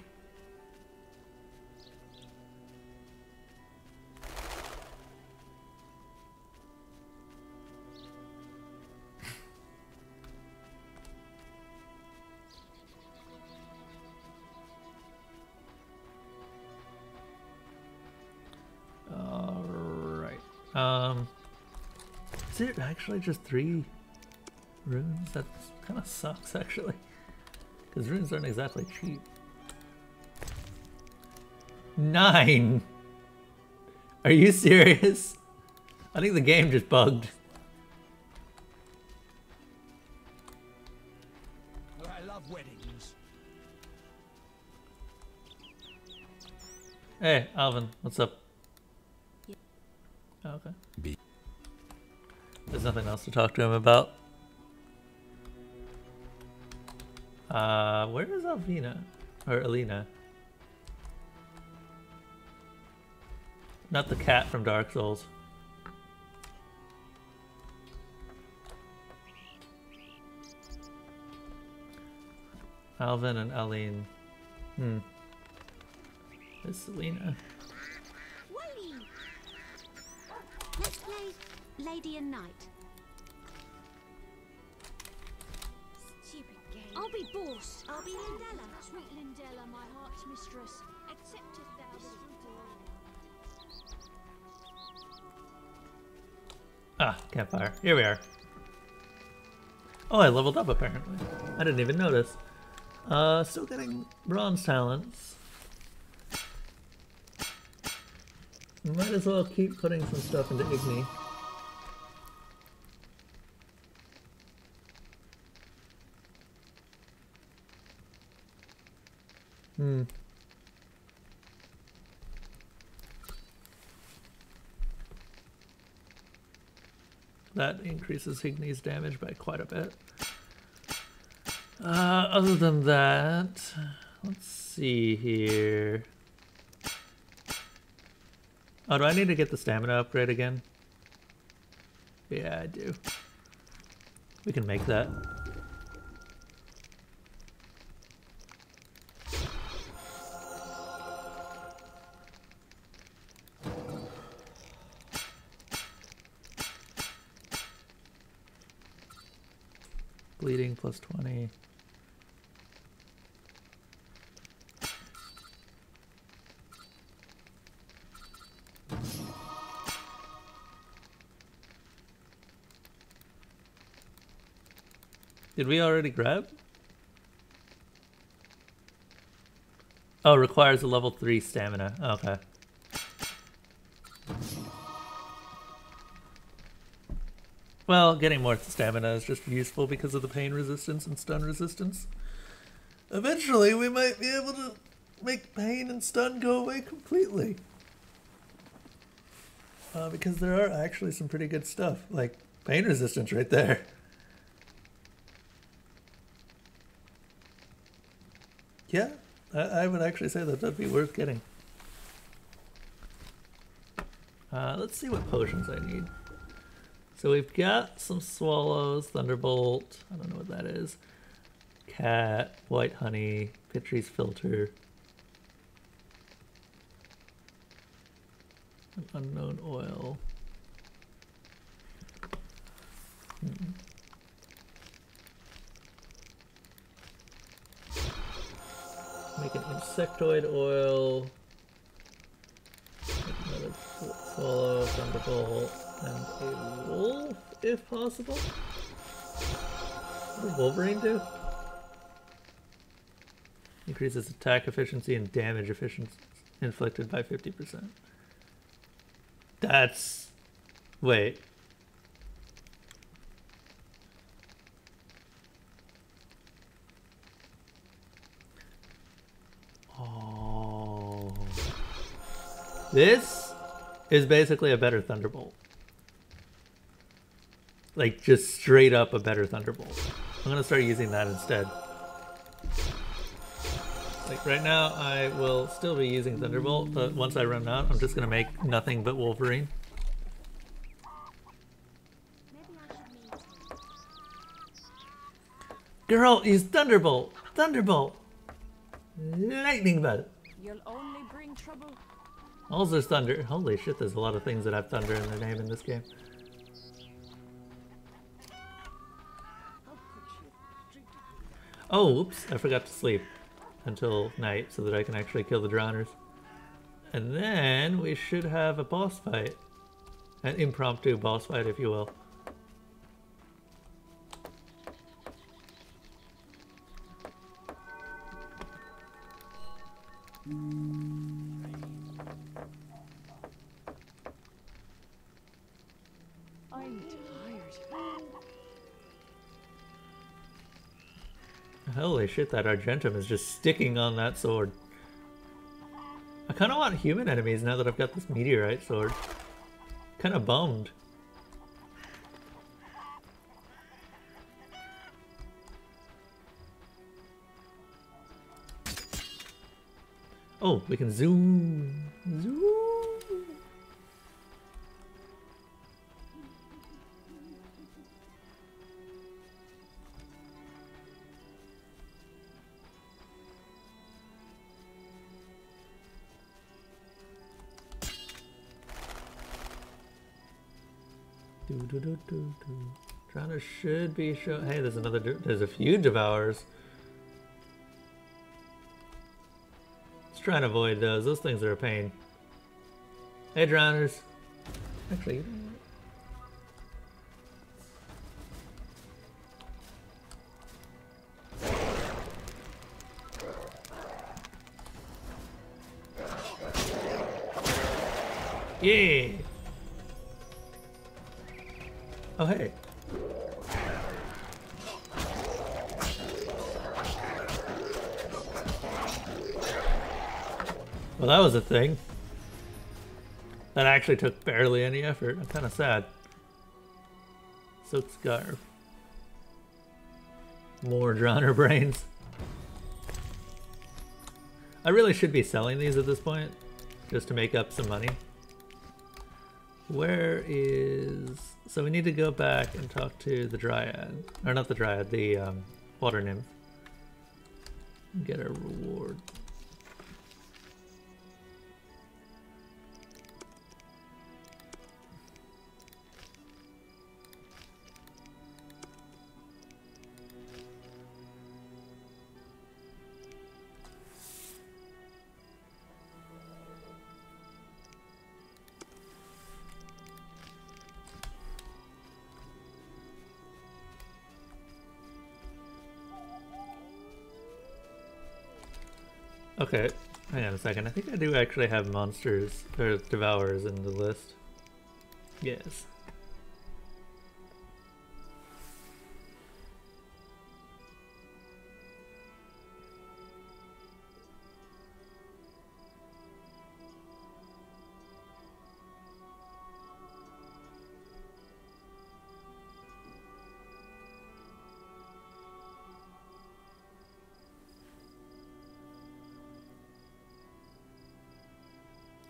Is it actually just 3 runes? That kind of sucks, actually. Because runes aren't exactly cheap. 9! Are you serious? I think the game just bugged. I love weddings. Hey, Alvin, what's up? Oh, okay. There's nothing else to talk to him about. Where is Alvina? Or Alina? Not the cat from Dark Souls. Alvin and Aline. It's Selena. Wally! Let's play Lady and Knight. Stupid game. I'll be boss. I'll be Lindella. Sweet Lindella, my heart's mistress. Accepteth thou the fruit of Ah, campfire. Here we are. Oh, I leveled up apparently. I didn't even notice. Still getting bronze talents. Might as well keep putting some stuff into Igni. That increases Igni's damage by quite a bit. Other than that, let's see here. Oh, do I need to get the stamina upgrade again? Yeah, I do. We can make that. Bleeding plus 20. Did we already grab? Oh, requires a level 3 stamina. Okay. Well, getting more stamina is just useful because of the pain resistance and stun resistance. Eventually, we might be able to make pain and stun go away completely. Because there are actually some pretty good stuff, like pain resistance right there. Yeah, I would actually say that that'd be worth getting. Let's see what potions I need. So we've got some swallows, thunderbolt, I don't know what that is. Cat, white honey, Pitri's filter. An unknown oil. Make an insectoid oil. Make another swallow, thunderbolt, and a wolf, if possible. What does Wolverine do? Increases attack efficiency and damage efficiency inflicted by 50%. That's... Wait. Oh. This is basically a better Thunderbolt. Like, just straight up a better Thunderbolt. I'm gonna start using that instead. Like right now, I will still be using Thunderbolt, but once I run out, I'm just gonna make nothing but Wolverine. Girl, use Thunderbolt! Thunderbolt! Lightning bolt! You'll only bring trouble. Also there's thunder. Holy shit, there's a lot of things that have thunder in their name in this game. Oh, oops, I forgot to sleep until night so that I can actually kill the drowners. And then we should have a boss fight. An impromptu boss fight, if you will. I'm tired. Holy shit, that Argentum is just sticking on that sword. I kind of want human enemies now that I've got this meteorite sword. Kind of bummed. Oh, we can zoom. Zoom. Drowner should be show. Hey, there's another. There's a few devours. Let's try and avoid those. Those things are a pain. Hey, drowners. Actually. Yeah. Oh, hey. Well, that was a thing. That actually took barely any effort. I'm kind of sad. Silk Scarf. More Drowner brains. I really should be selling these at this point, just to make up some money. Where is... So we need to go back and talk to the Dryad. Or not the Dryad, the Water Nymph. Get a reward. Okay, hang on a second. I think I do actually have monsters, or devourers in the list. Yes.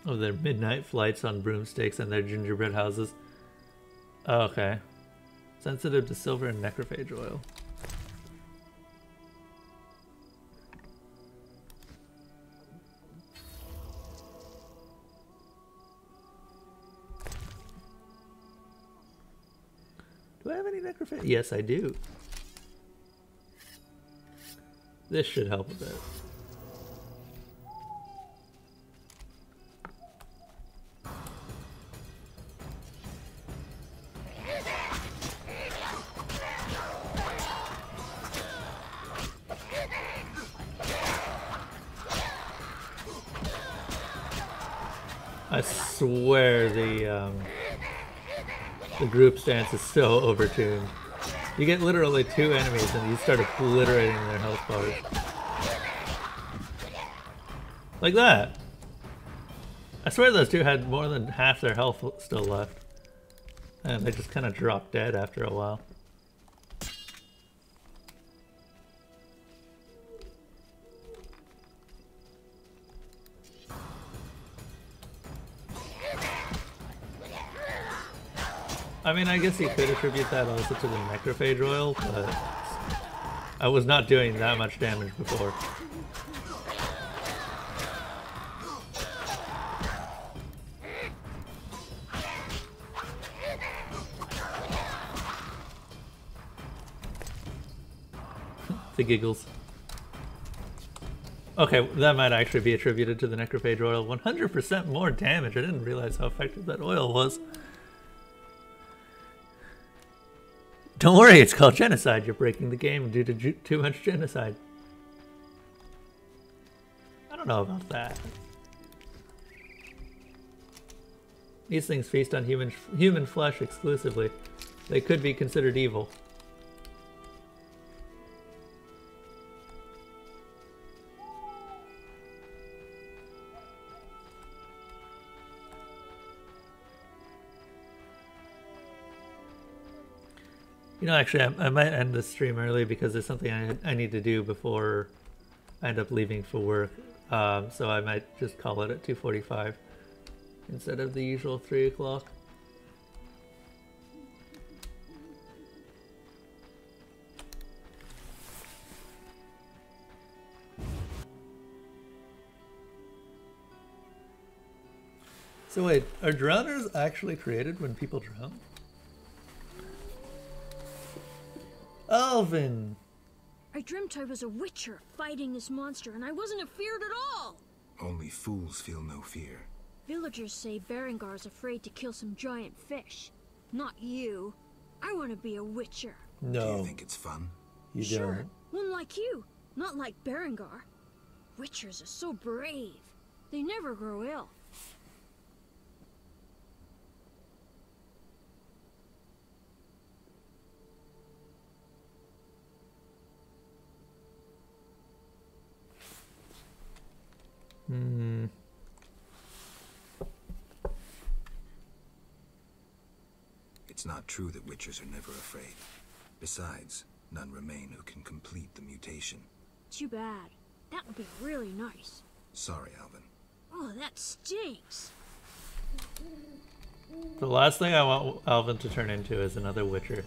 Oh, their midnight flights on broomsticks and their gingerbread houses. Oh, okay. Sensitive to silver and necrophage oil. Do I have any necrophage? Yes, I do. This should help a bit. I swear the group stance is so overtuned. You get literally 2 enemies and you start obliterating their health bars. Like that. I swear those 2 had more than half their health still left. And they just kind of dropped dead after a while. I mean, I guess you could attribute that also to the necrophage oil, but I was not doing that much damage before. The giggles. Okay, that might actually be attributed to the necrophage oil. 100% more damage. I didn't realize how effective that oil was. Don't worry, it's called genocide. You're breaking the game due to too much genocide. I don't know about that. These things feast on human flesh exclusively. They could be considered evil. You know, actually, I might end the stream early because there's something I need to do before I end up leaving for work. So I might just call it at 2:45 instead of the usual 3 o'clock. So wait, are drowners actually created when people drown? Alvin! I dreamt I was a witcher fighting this monster, and I wasn't afeared at all! Only fools feel no fear. Villagers say Berengar's afraid to kill some giant fish. Not you. I want to be a witcher. No. Do you think it's fun? You Sure. don't. One like you. Not like Berengar. Witchers are so brave. They never grow ill. It's not true that witchers are never afraid. Besides, none remain who can complete the mutation. Too bad. That would be really nice. Sorry, Alvin. Oh, that stinks. The last thing I want Alvin to turn into is another witcher.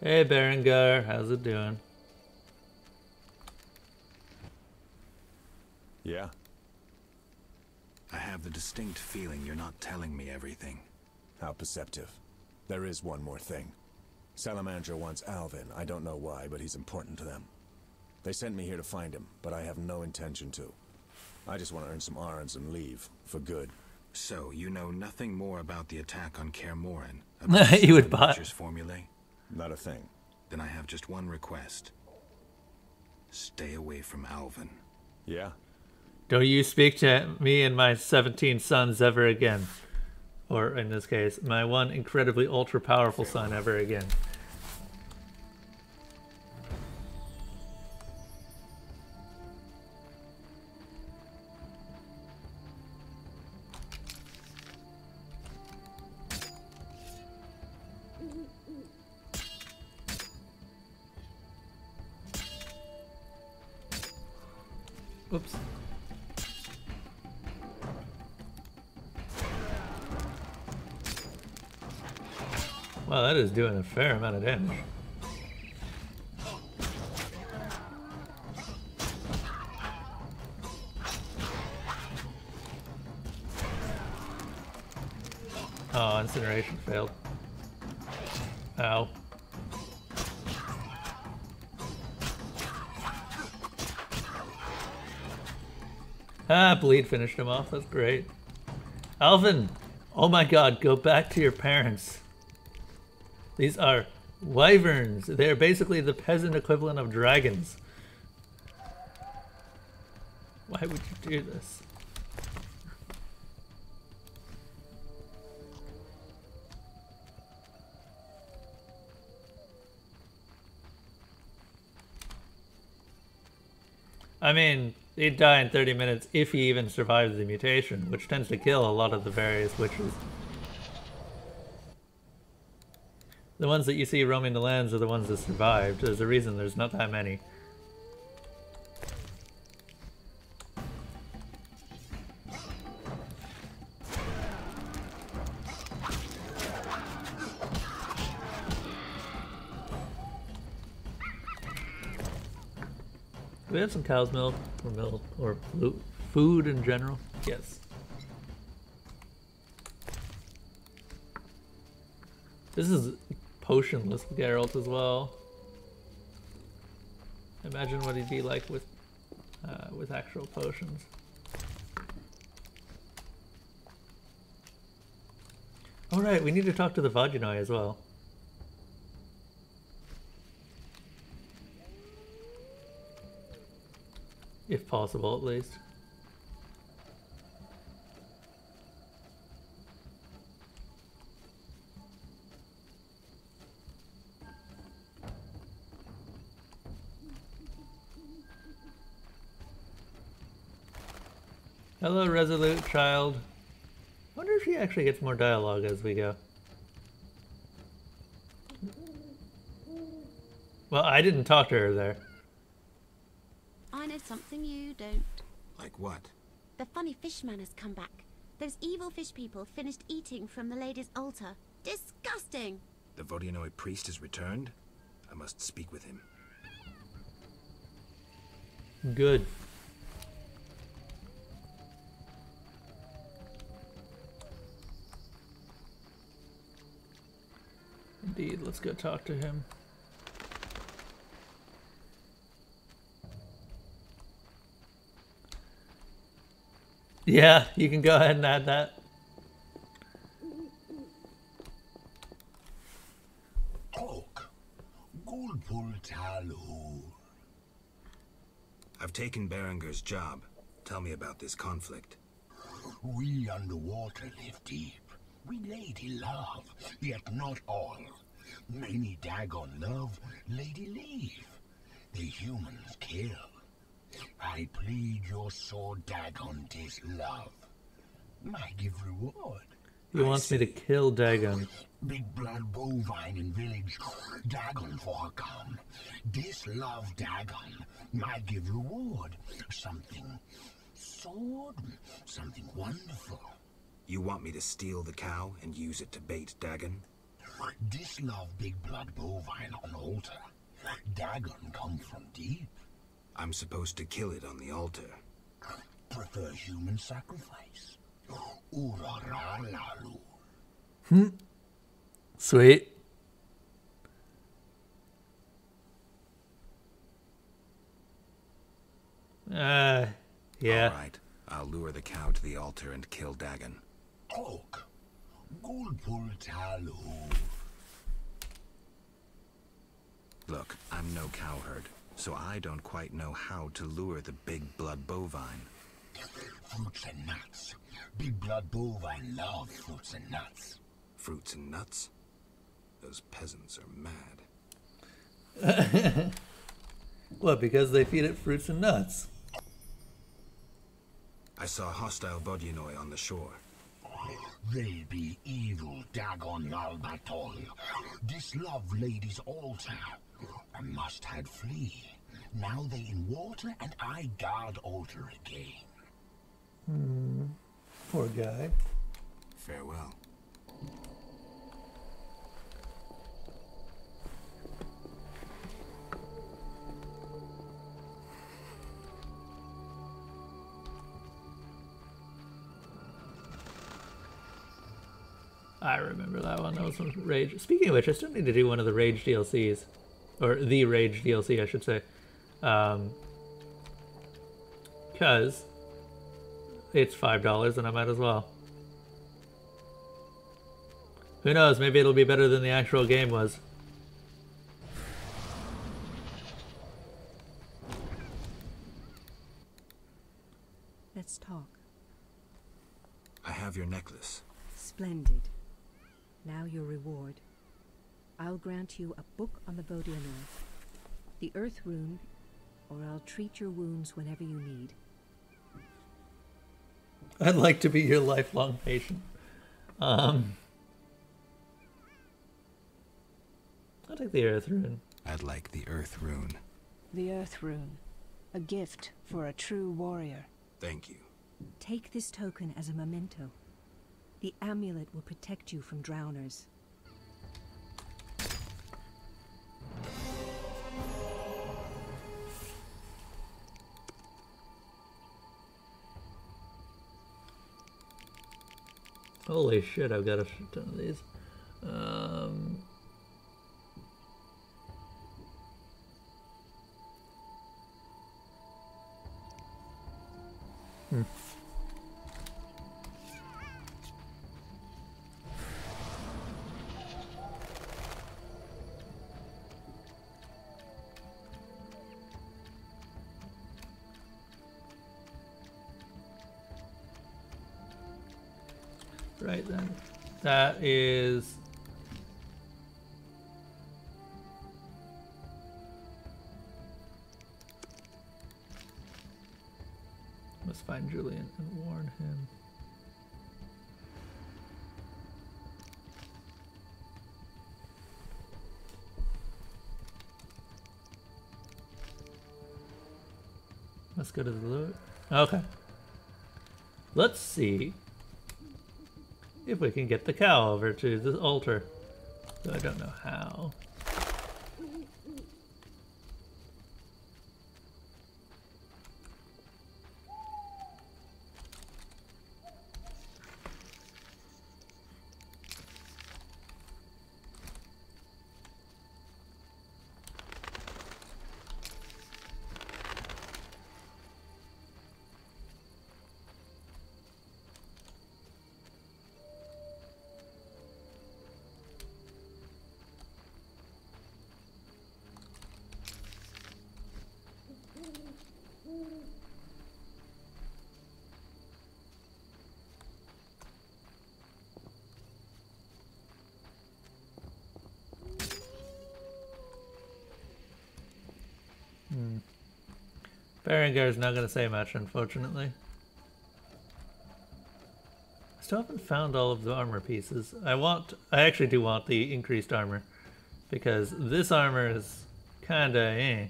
Hey Berengar, how's it doing? Yeah? I have the distinct feeling you're not telling me everything. How perceptive. There is one more thing. Salamandra wants Alvin. I don't know why, but he's important to them. They sent me here to find him, but I have no intention to. I just want to earn some arons and leave, for good. So, you know nothing more about the attack on Kaer Morhen? You would buy Witcher's formulae? Not a thing. Then I have just one request. Stay away from Alvin. Yeah? Don't you speak to me and my 17 sons ever again. Or, in this case, my one incredibly ultra-powerful son ever again. Oops. Wow, that is doing a fair amount of damage. Oh, incineration failed. Ow. Ah, bleed finished him off. That's great. Alvin! Oh my god, go back to your parents. These are wyverns. They are basically the peasant equivalent of dragons. Why would you do this? I mean, he'd die in 30 minutes if he even survives the mutation, which tends to kill a lot of the various witches. The ones that you see roaming the lands are the ones that survived. There's a reason there's not that many. Do we have some cow's milk or food in general? Yes. This is potionless Geralt as well. Imagine what he'd be like with actual potions. All right, we need to talk to the Vaginoi as well. If possible, at least. Hello, resolute child. Wonder if she actually gets more dialogue as we go. Well, I didn't talk to her there. I know something you don't. Like what? The funny fishman has come back. Those evil fish people finished eating from the lady's altar. Disgusting! The Vodyanoi priest has returned? I must speak with him. Good. Indeed, let's go talk to him. Yeah, you can go ahead and add that. I've taken Berenger's job. Tell me about this conflict. We underwater live deep. We lady love, yet not all. Many Dagon love, lady leave. The humans kill. I plead your sword, Dagon, tis love. I give reward. He wants me to kill Dagon. Big blood bovine in village, Dagon for her come. This love, Dagon, I give reward. Something sword, something wonderful. You want me to steal the cow and use it to bait Dagon? This love big blood bovine on altar. Dagon come from deep. I'm supposed to kill it on the altar. Prefer human sacrifice. Uraralalu. Sweet. Yeah. All right. I'll lure the cow to the altar and kill Dagon. Oak. Gulpultalu. Look, I'm no cowherd, so I don't quite know how to lure the big blood bovine. Fruits and nuts. Big blood bovine love fruits and nuts. Fruits and nuts? Those peasants are mad. What, because they feed it fruits and nuts? I saw hostile Vodyanoi on the shore. They be evil Dagon Albatol. This love lady's altar. I must had flee. Now they in water and I guard altar again. Poor guy. Farewell. I remember that one. That was from Rage. Speaking of which, I still need to do one of the Rage DLCs. Or the Rage DLC, I should say. Because it's $5 and I might as well. Who knows, maybe it'll be better than the actual game was. Let's talk. I have your necklace. Splendid. Now your reward. I'll grant you a book on the Vodyanoi, the Earth Rune, or I'll treat your wounds whenever you need. I'd like to be your lifelong patient. I'll take the Earth Rune. I'd like the Earth Rune. The Earth Rune. A gift for a true warrior. Thank you. Take this token as a memento. The amulet will protect you from drowners. Holy shit, I've got a shit ton of these. Right then. That is... Must find Julian and warn him. Let's go to the loot. Okay. Let's see if we can get the cow over to the altar. So I don't know how. Berengar's not going to say much, unfortunately. I still haven't found all of the armor pieces. I actually do want the increased armor, because this armor is kinda eh.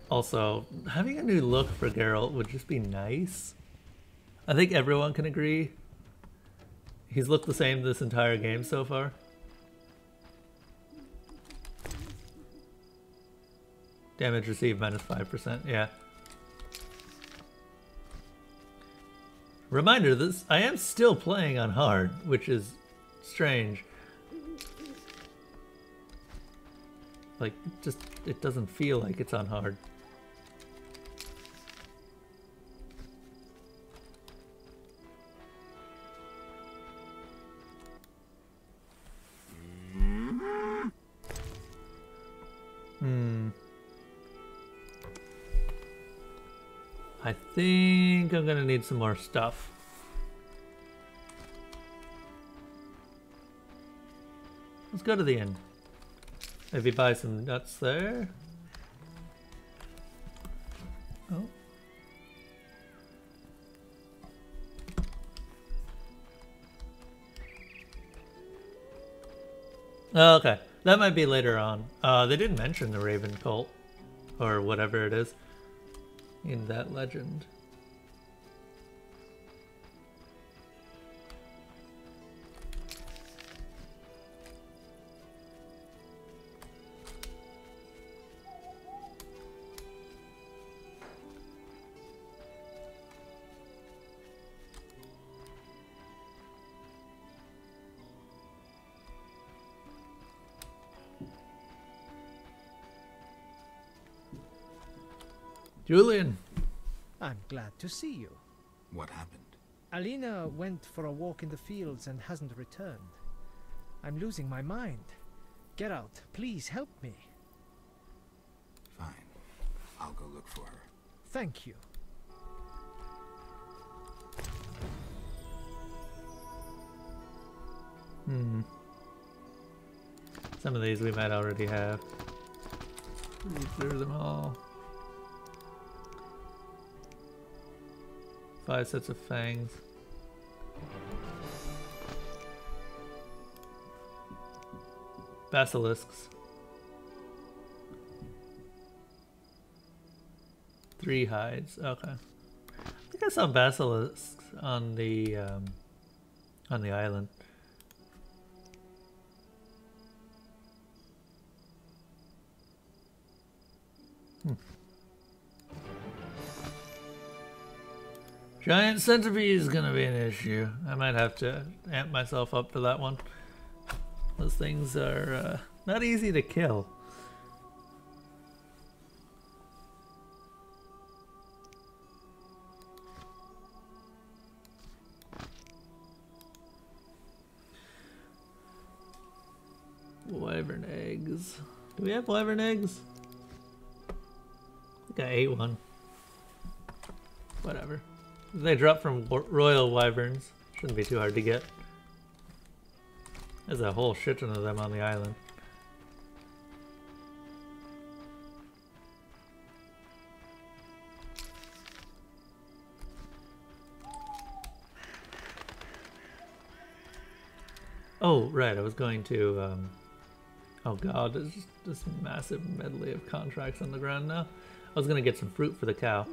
Also, having a new look for Geralt would just be nice. I think everyone can agree. He's looked the same this entire game so far. Damage received minus 5%, yeah. Reminder, I am still playing on hard, which is strange. Like, it doesn't feel like it's on hard. I think I'm gonna need some more stuff. Let's go to the inn. Maybe buy some nuts there. Oh. Oh, okay. That might be later on. They didn't mention the Raven cult, or whatever it is, in that legend. Julian! I'm glad to see you. What happened? Alina went for a walk in the fields and hasn't returned. I'm losing my mind. Geralt, please help me. Fine. I'll go look for her. Thank you. Some of these we might already have. Read through them all. 5 sets of fangs. Basilisks. 3 hides. Okay. I think I saw basilisks on the island. Giant centipede is gonna be an issue. I might have to amp myself up for that one. Those things are not easy to kill. Wyvern eggs. Do we have wyvern eggs? I think I ate one. Whatever. They drop from royal wyverns. Shouldn't be too hard to get. There's a whole shit ton of them on the island. Oh, right, I was going to, oh god, there's just this massive medley of contracts on the ground now. I was gonna get some fruit for the cow.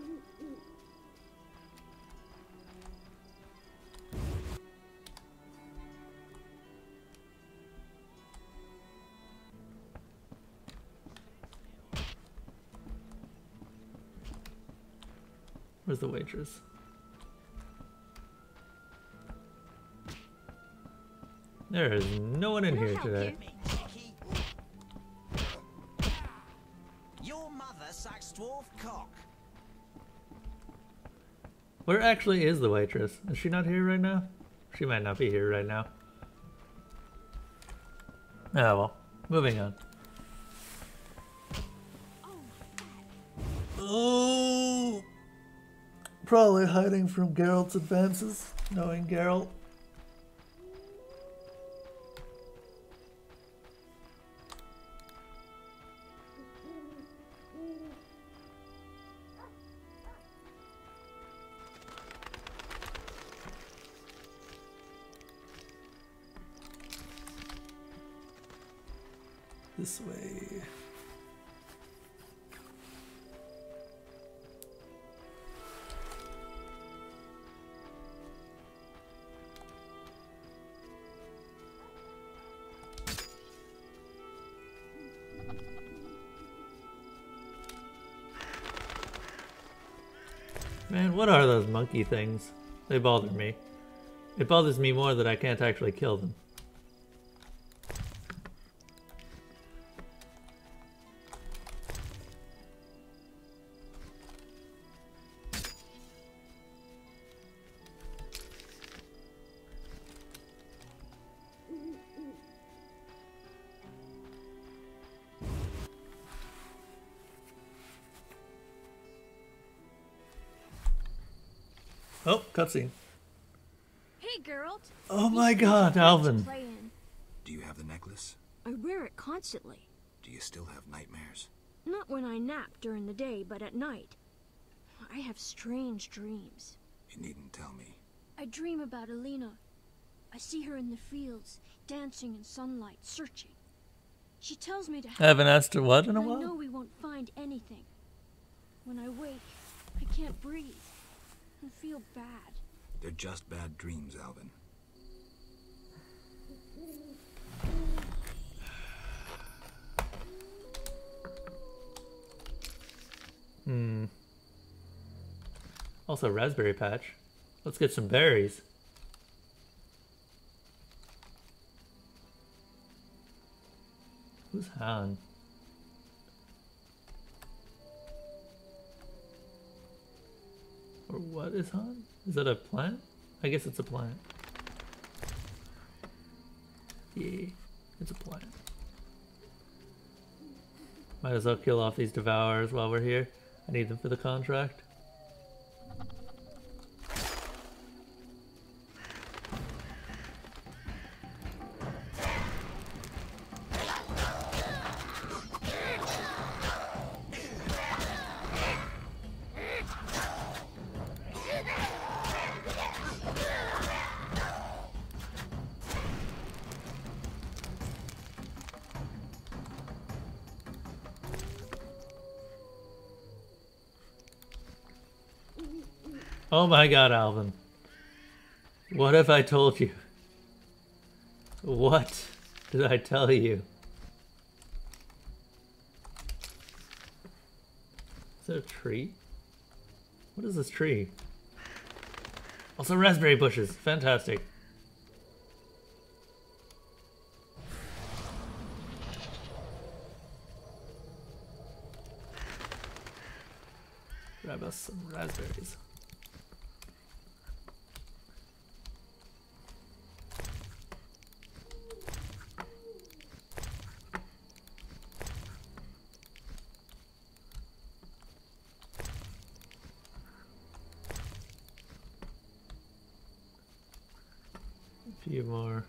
Where's the waitress? There is no one in here today. Your mother sucks dwarf cock. Where actually is the waitress? Is she not here right now? She might not be here right now. Oh well, moving on. Oh, probably hiding from Geralt's advances, knowing Geralt. This way. Man, what are those monkey things? They bother me. It bothers me more that I can't actually kill them. Oh, cutscene. Hey, Geralt. Oh my god, Alvin. Do you have the necklace? I wear it constantly. Do you still have nightmares? Not when I nap during the day, but at night. I have strange dreams. You needn't tell me. I dream about Alina. I see her in the fields, dancing in sunlight, searching. She tells me to help. I haven't asked her what in a I while. know we won't find anything. When I wake, I can't breathe. I feel bad. They're just bad dreams, Alvin. Also, raspberry patch. Let's get some berries. Who's Han? Or what is Han? Is that a plant? I guess it's a plant. Yeah, it's a plant. Might as well kill off these devourers while we're here. I need them for the contract. Oh my god, Alvin. What have I told you? What did I tell you? Is that a tree? What is this tree? Also raspberry bushes. Fantastic. Grab us some raspberries. A few more.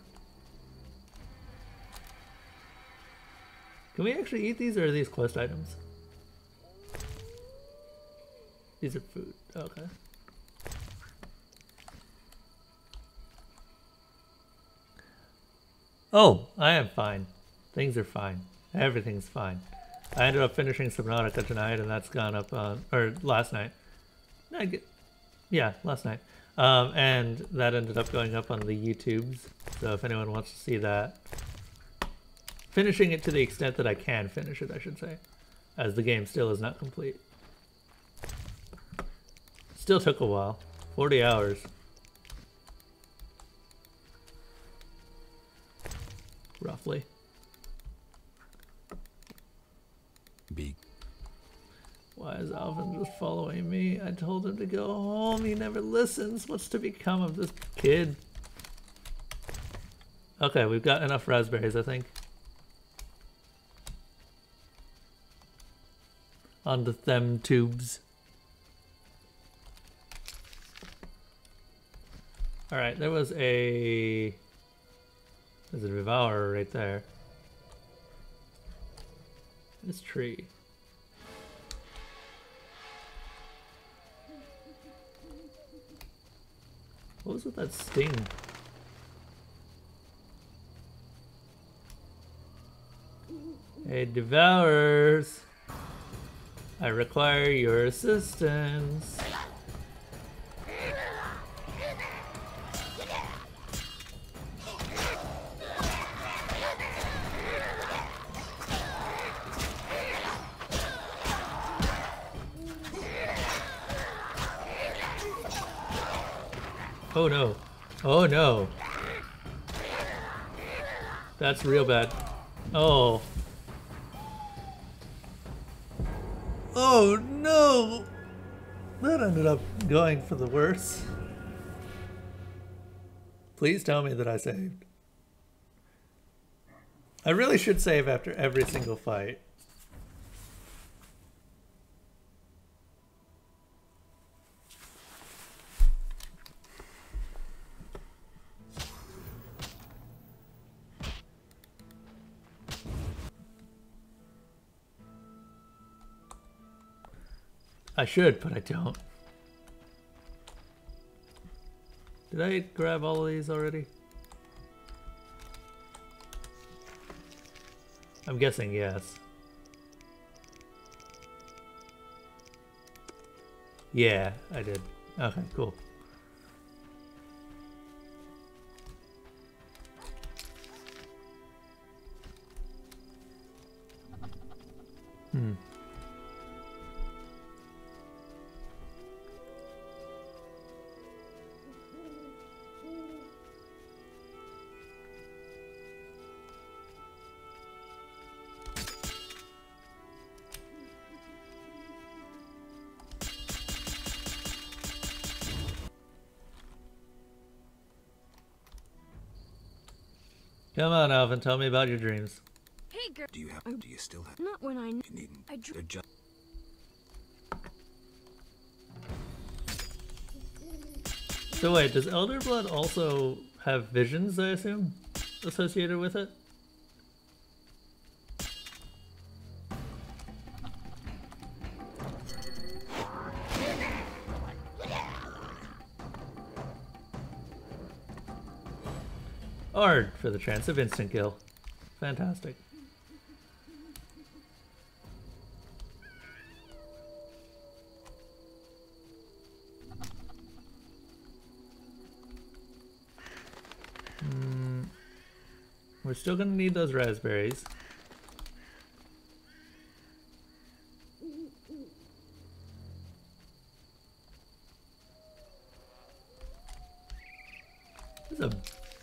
Can we actually eat these, or are these quest items? These are food. Okay. Oh, I am fine. Things are fine. Everything's fine. I ended up finishing Subnautica tonight, and that's gone up on, or last night. Yeah, last night. And that ended up going up on the YouTubes. So if anyone wants to see that. Finishing it to the extent that I can finish it, I should say. As the game still is not complete. Still took a while. 40 hours. Roughly. Big. Why is Alvin just following me? I told him to go home. He never listens. What's to become of this kid? Okay, we've got enough raspberries, I think. On the them tubes. Alright, there was a... There's a devourer right there. This tree. What was with that sting? Hey, devourers! I require your assistance. Oh no. Oh no. That's real bad. Oh. Oh no! That ended up going for the worse. Please tell me that I saved. I really should save after every single fight. I should, but I don't. Did I grab all of these already? I'm guessing yes. Yeah, I did. Okay, cool. Hmm. Come on, Alvin, tell me about your dreams. Hey, girl. Do you still have? Not when I. You needn't. They're just. So wait, does Elder Blood also have visions, I assume, associated with it? Ard for the chance of instant kill. Fantastic. We're still gonna need those raspberries. This is a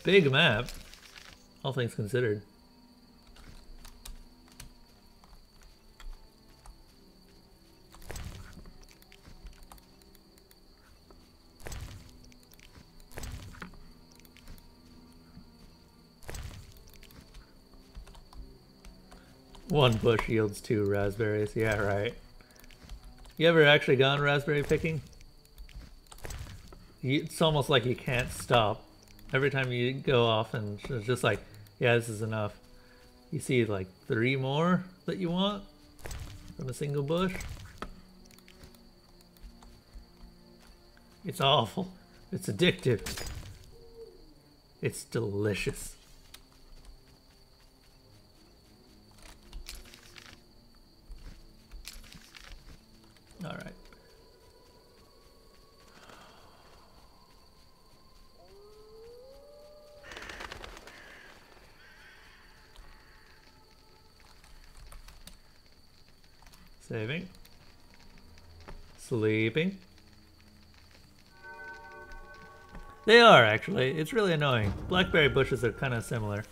big map, all things considered. One bush yields 2 raspberries. Yeah, right. You ever actually gone raspberry picking? It's almost like you can't stop. Every time you go off and it's just like, yeah, this is enough. You see like 3 more that you want from a single bush. It's awful. It's addictive. It's delicious. All right. Saving. Sleeping. They are, actually. It's really annoying. Blackberry bushes are kind of similar.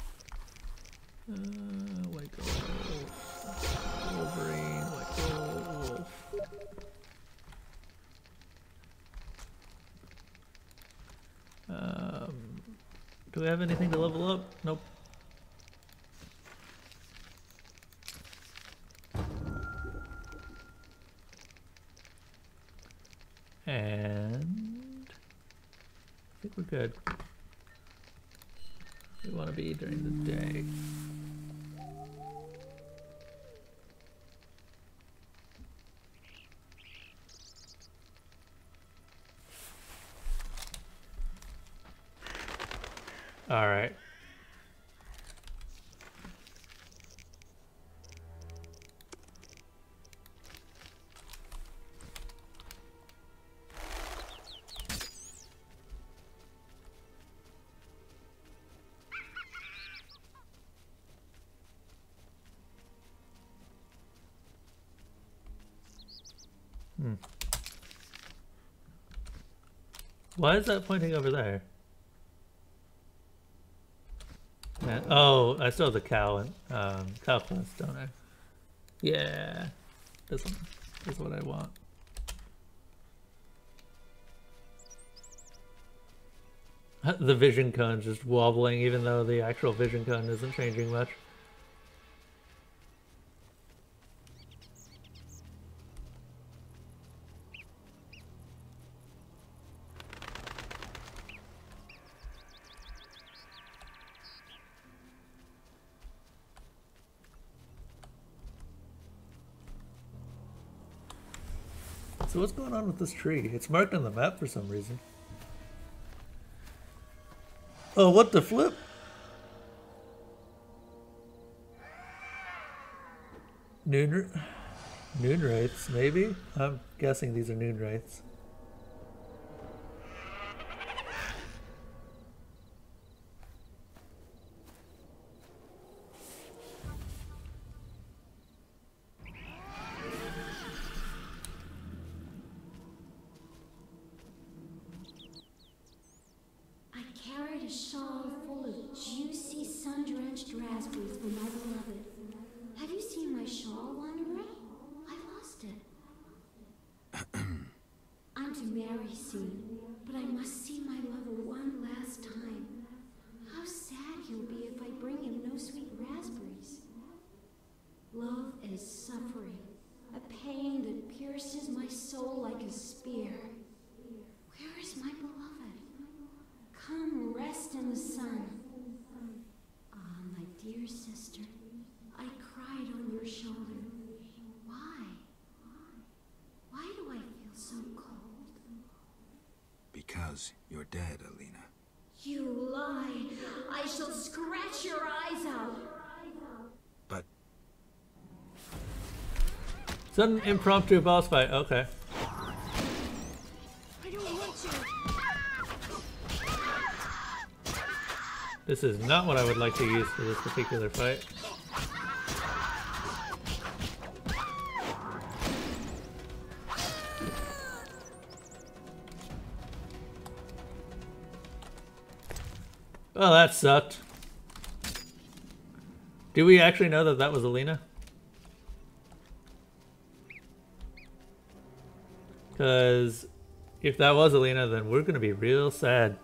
White gold. Wolverine, white gold, wolf. Do we have anything to level up? Nope. And I think we're good. We want to be during the day. All right. Why is that pointing over there? Yeah. Oh, I still have the cow and cow quest, don't I? Yeah, this one is what I want. The vision cone's just wobbling, even though the actual vision cone isn't changing much. So what's going on with this tree? It's marked on the map for some reason. Oh, what the flip? Noon wraiths, maybe? I'm guessing these are noon wraiths. Because you're dead, Alina. You lie! I shall scratch your eyes out! But... It's an impromptu boss fight, okay. I don't want to. This is not what I would like to use for this particular fight. Well, that sucked. Do we actually know that that was Alina? Because if that was Alina, then we're going to be real sad.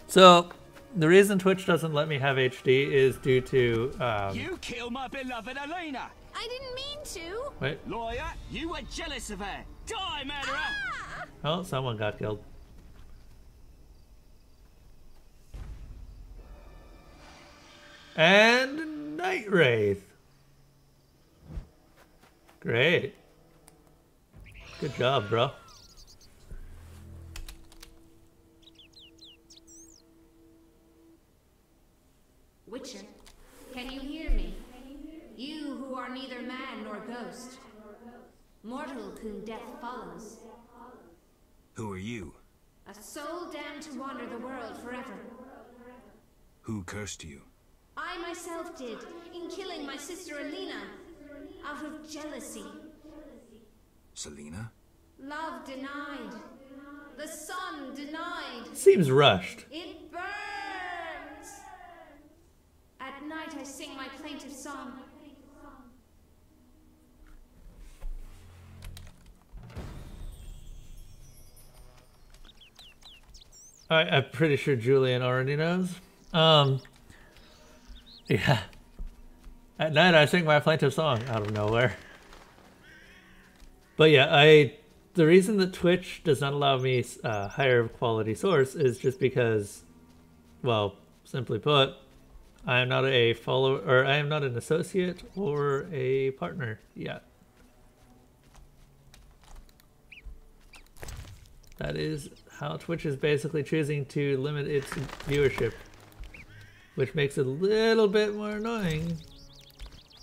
So, the reason Twitch doesn't let me have HD is due to... You killed my beloved Alina! I didn't mean to! Wait. Lawyer, you were jealous of her! Die, murderer! Ah! Oh, someone got killed. And Night Wraith. Great. Good job, bro. Witcher, can you hear me? You who are neither man nor ghost. Mortal whom death follows. Who are you? A soul damned to wander the world forever. Who cursed you? I myself did, in killing my sister Alina. Out of jealousy. Selena? Love denied. The sun denied. Seems rushed. It burns. At night I sing my plaintive song. I'm pretty sure Julian already knows. Yeah. At night I sing my plaintive song out of nowhere. But yeah, the reason that Twitch does not allow me higher quality source is just because, well, simply put, I am not a follower, or I am not an associate or a partner yet. That is how Twitch is basically choosing to limit its viewership, which makes it a little bit more annoying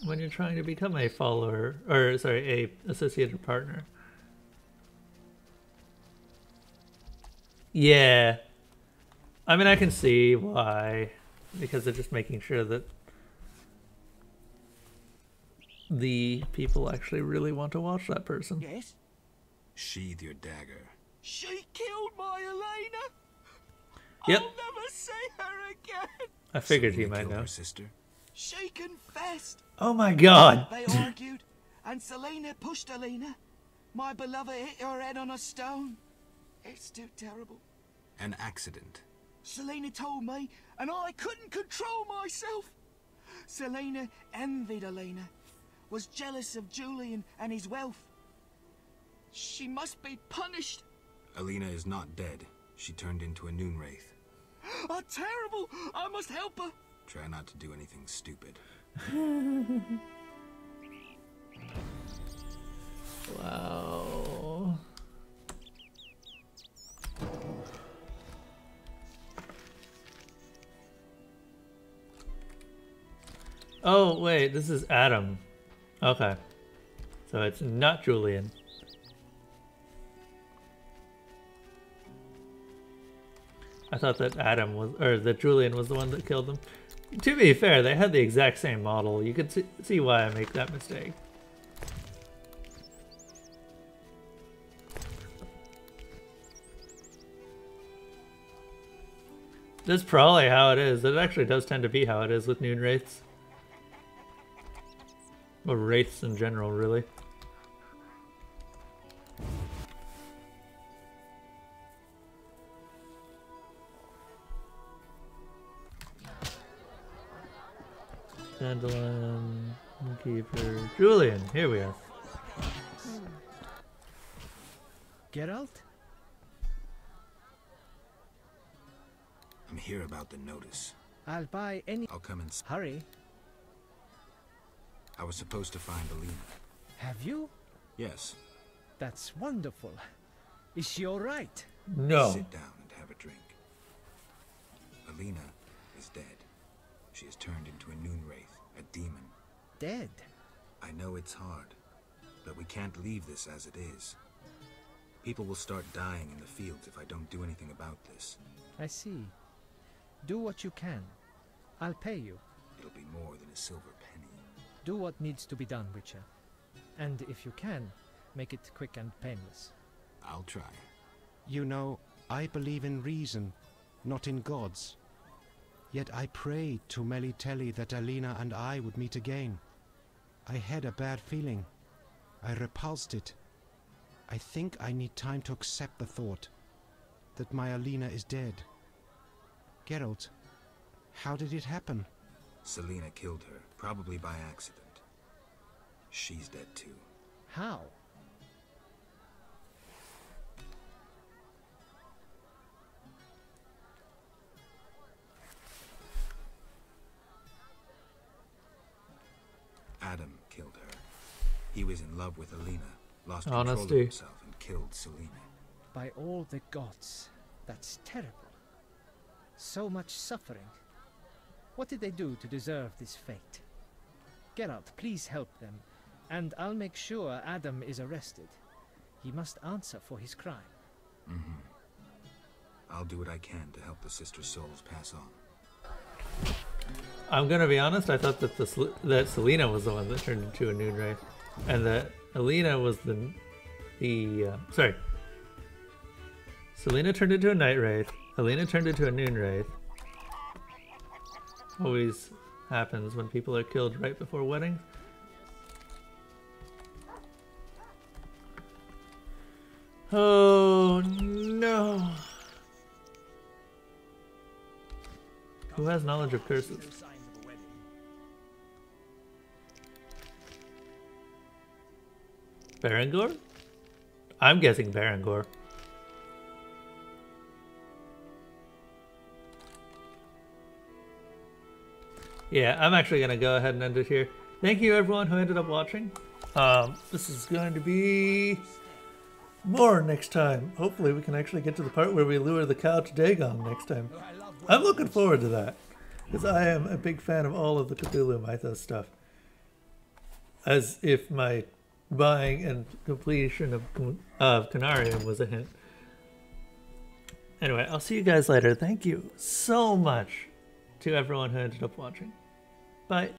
when you're trying to become a follower, or sorry, a associated partner. Yeah. I mean, I can see why, because they're just making sure that the people actually really want to watch that person. Yes? Sheathe your dagger. She killed my Elena! Yep. I'll never see her again! I figured he Selena might killed know. her sister? She confessed! Oh my god! They argued, and Selena pushed Elena. My beloved hit her head on a stone. It's too terrible. An accident. Selena told me, and I couldn't control myself. Selena envied Elena, was jealous of Julian and his wealth. She must be punished. Alina is not dead. She turned into a noon wraith. Oh, terrible! I must help her. Try not to do anything stupid. Wow. Oh, wait, this is Adam. Okay. So it's not Julian. I thought that Adam was, or that Julian was the one that killed them. To be fair, they had the exact same model. You could see why I make that mistake. That's probably how it is. It actually does tend to be how it is with noon wraiths. Or wraiths in general, really. Dandelion, Keeper, Julian, here we are. Geralt? I'm here about the notice. I'll buy any... I'll come and... Hurry. I was supposed to find Alina. Have you? Yes. That's wonderful. Is she all right? No. Sit down and have a drink. Alina is dead. She has turned into a noon wraith, a demon. Dead? I know it's hard, but we can't leave this as it is. People will start dying in the fields if I don't do anything about this. I see. Do what you can. I'll pay you. It'll be more than a silver penny. Do what needs to be done, Witcher. And if you can, make it quick and painless. I'll try. You know, I believe in reason, not in gods. Yet I prayed to Melitele that Alina and I would meet again. I had a bad feeling. I repulsed it. I think I need time to accept the thought that my Alina is dead. Geralt, how did it happen? Selena killed her, probably by accident. She's dead too. How? Adam killed her. He was in love with Alina, lost control of himself and killed Selena. By all the gods, that's terrible. So much suffering. What did they do to deserve this fate? Geralt, please help them, and I'll make sure Adam is arrested. He must answer for his crime. Mm-hmm. I'll do what I can to help the sister souls pass on. I'm gonna be honest, I thought that that Selena was the one that turned into a Noon Wraith, and that Alina was sorry. Selena turned into a Night Wraith, Alina turned into a Noon Wraith. Always happens when people are killed right before weddings. Oh no! Who has knowledge of curses? Barangor? I'm guessing Barangor. Yeah, I'm actually gonna go ahead and end it here. Thank you everyone who ended up watching. This is going to be more next time. Hopefully we can actually get to the part where we lure the cow to Dagon next time. I'm looking forward to that, because I am a big fan of all of the Cthulhu Mythos stuff. As if my buying and completion of Canarium was a hint. Anyway, I'll see you guys later. Thank you so much to everyone who ended up watching. Bye.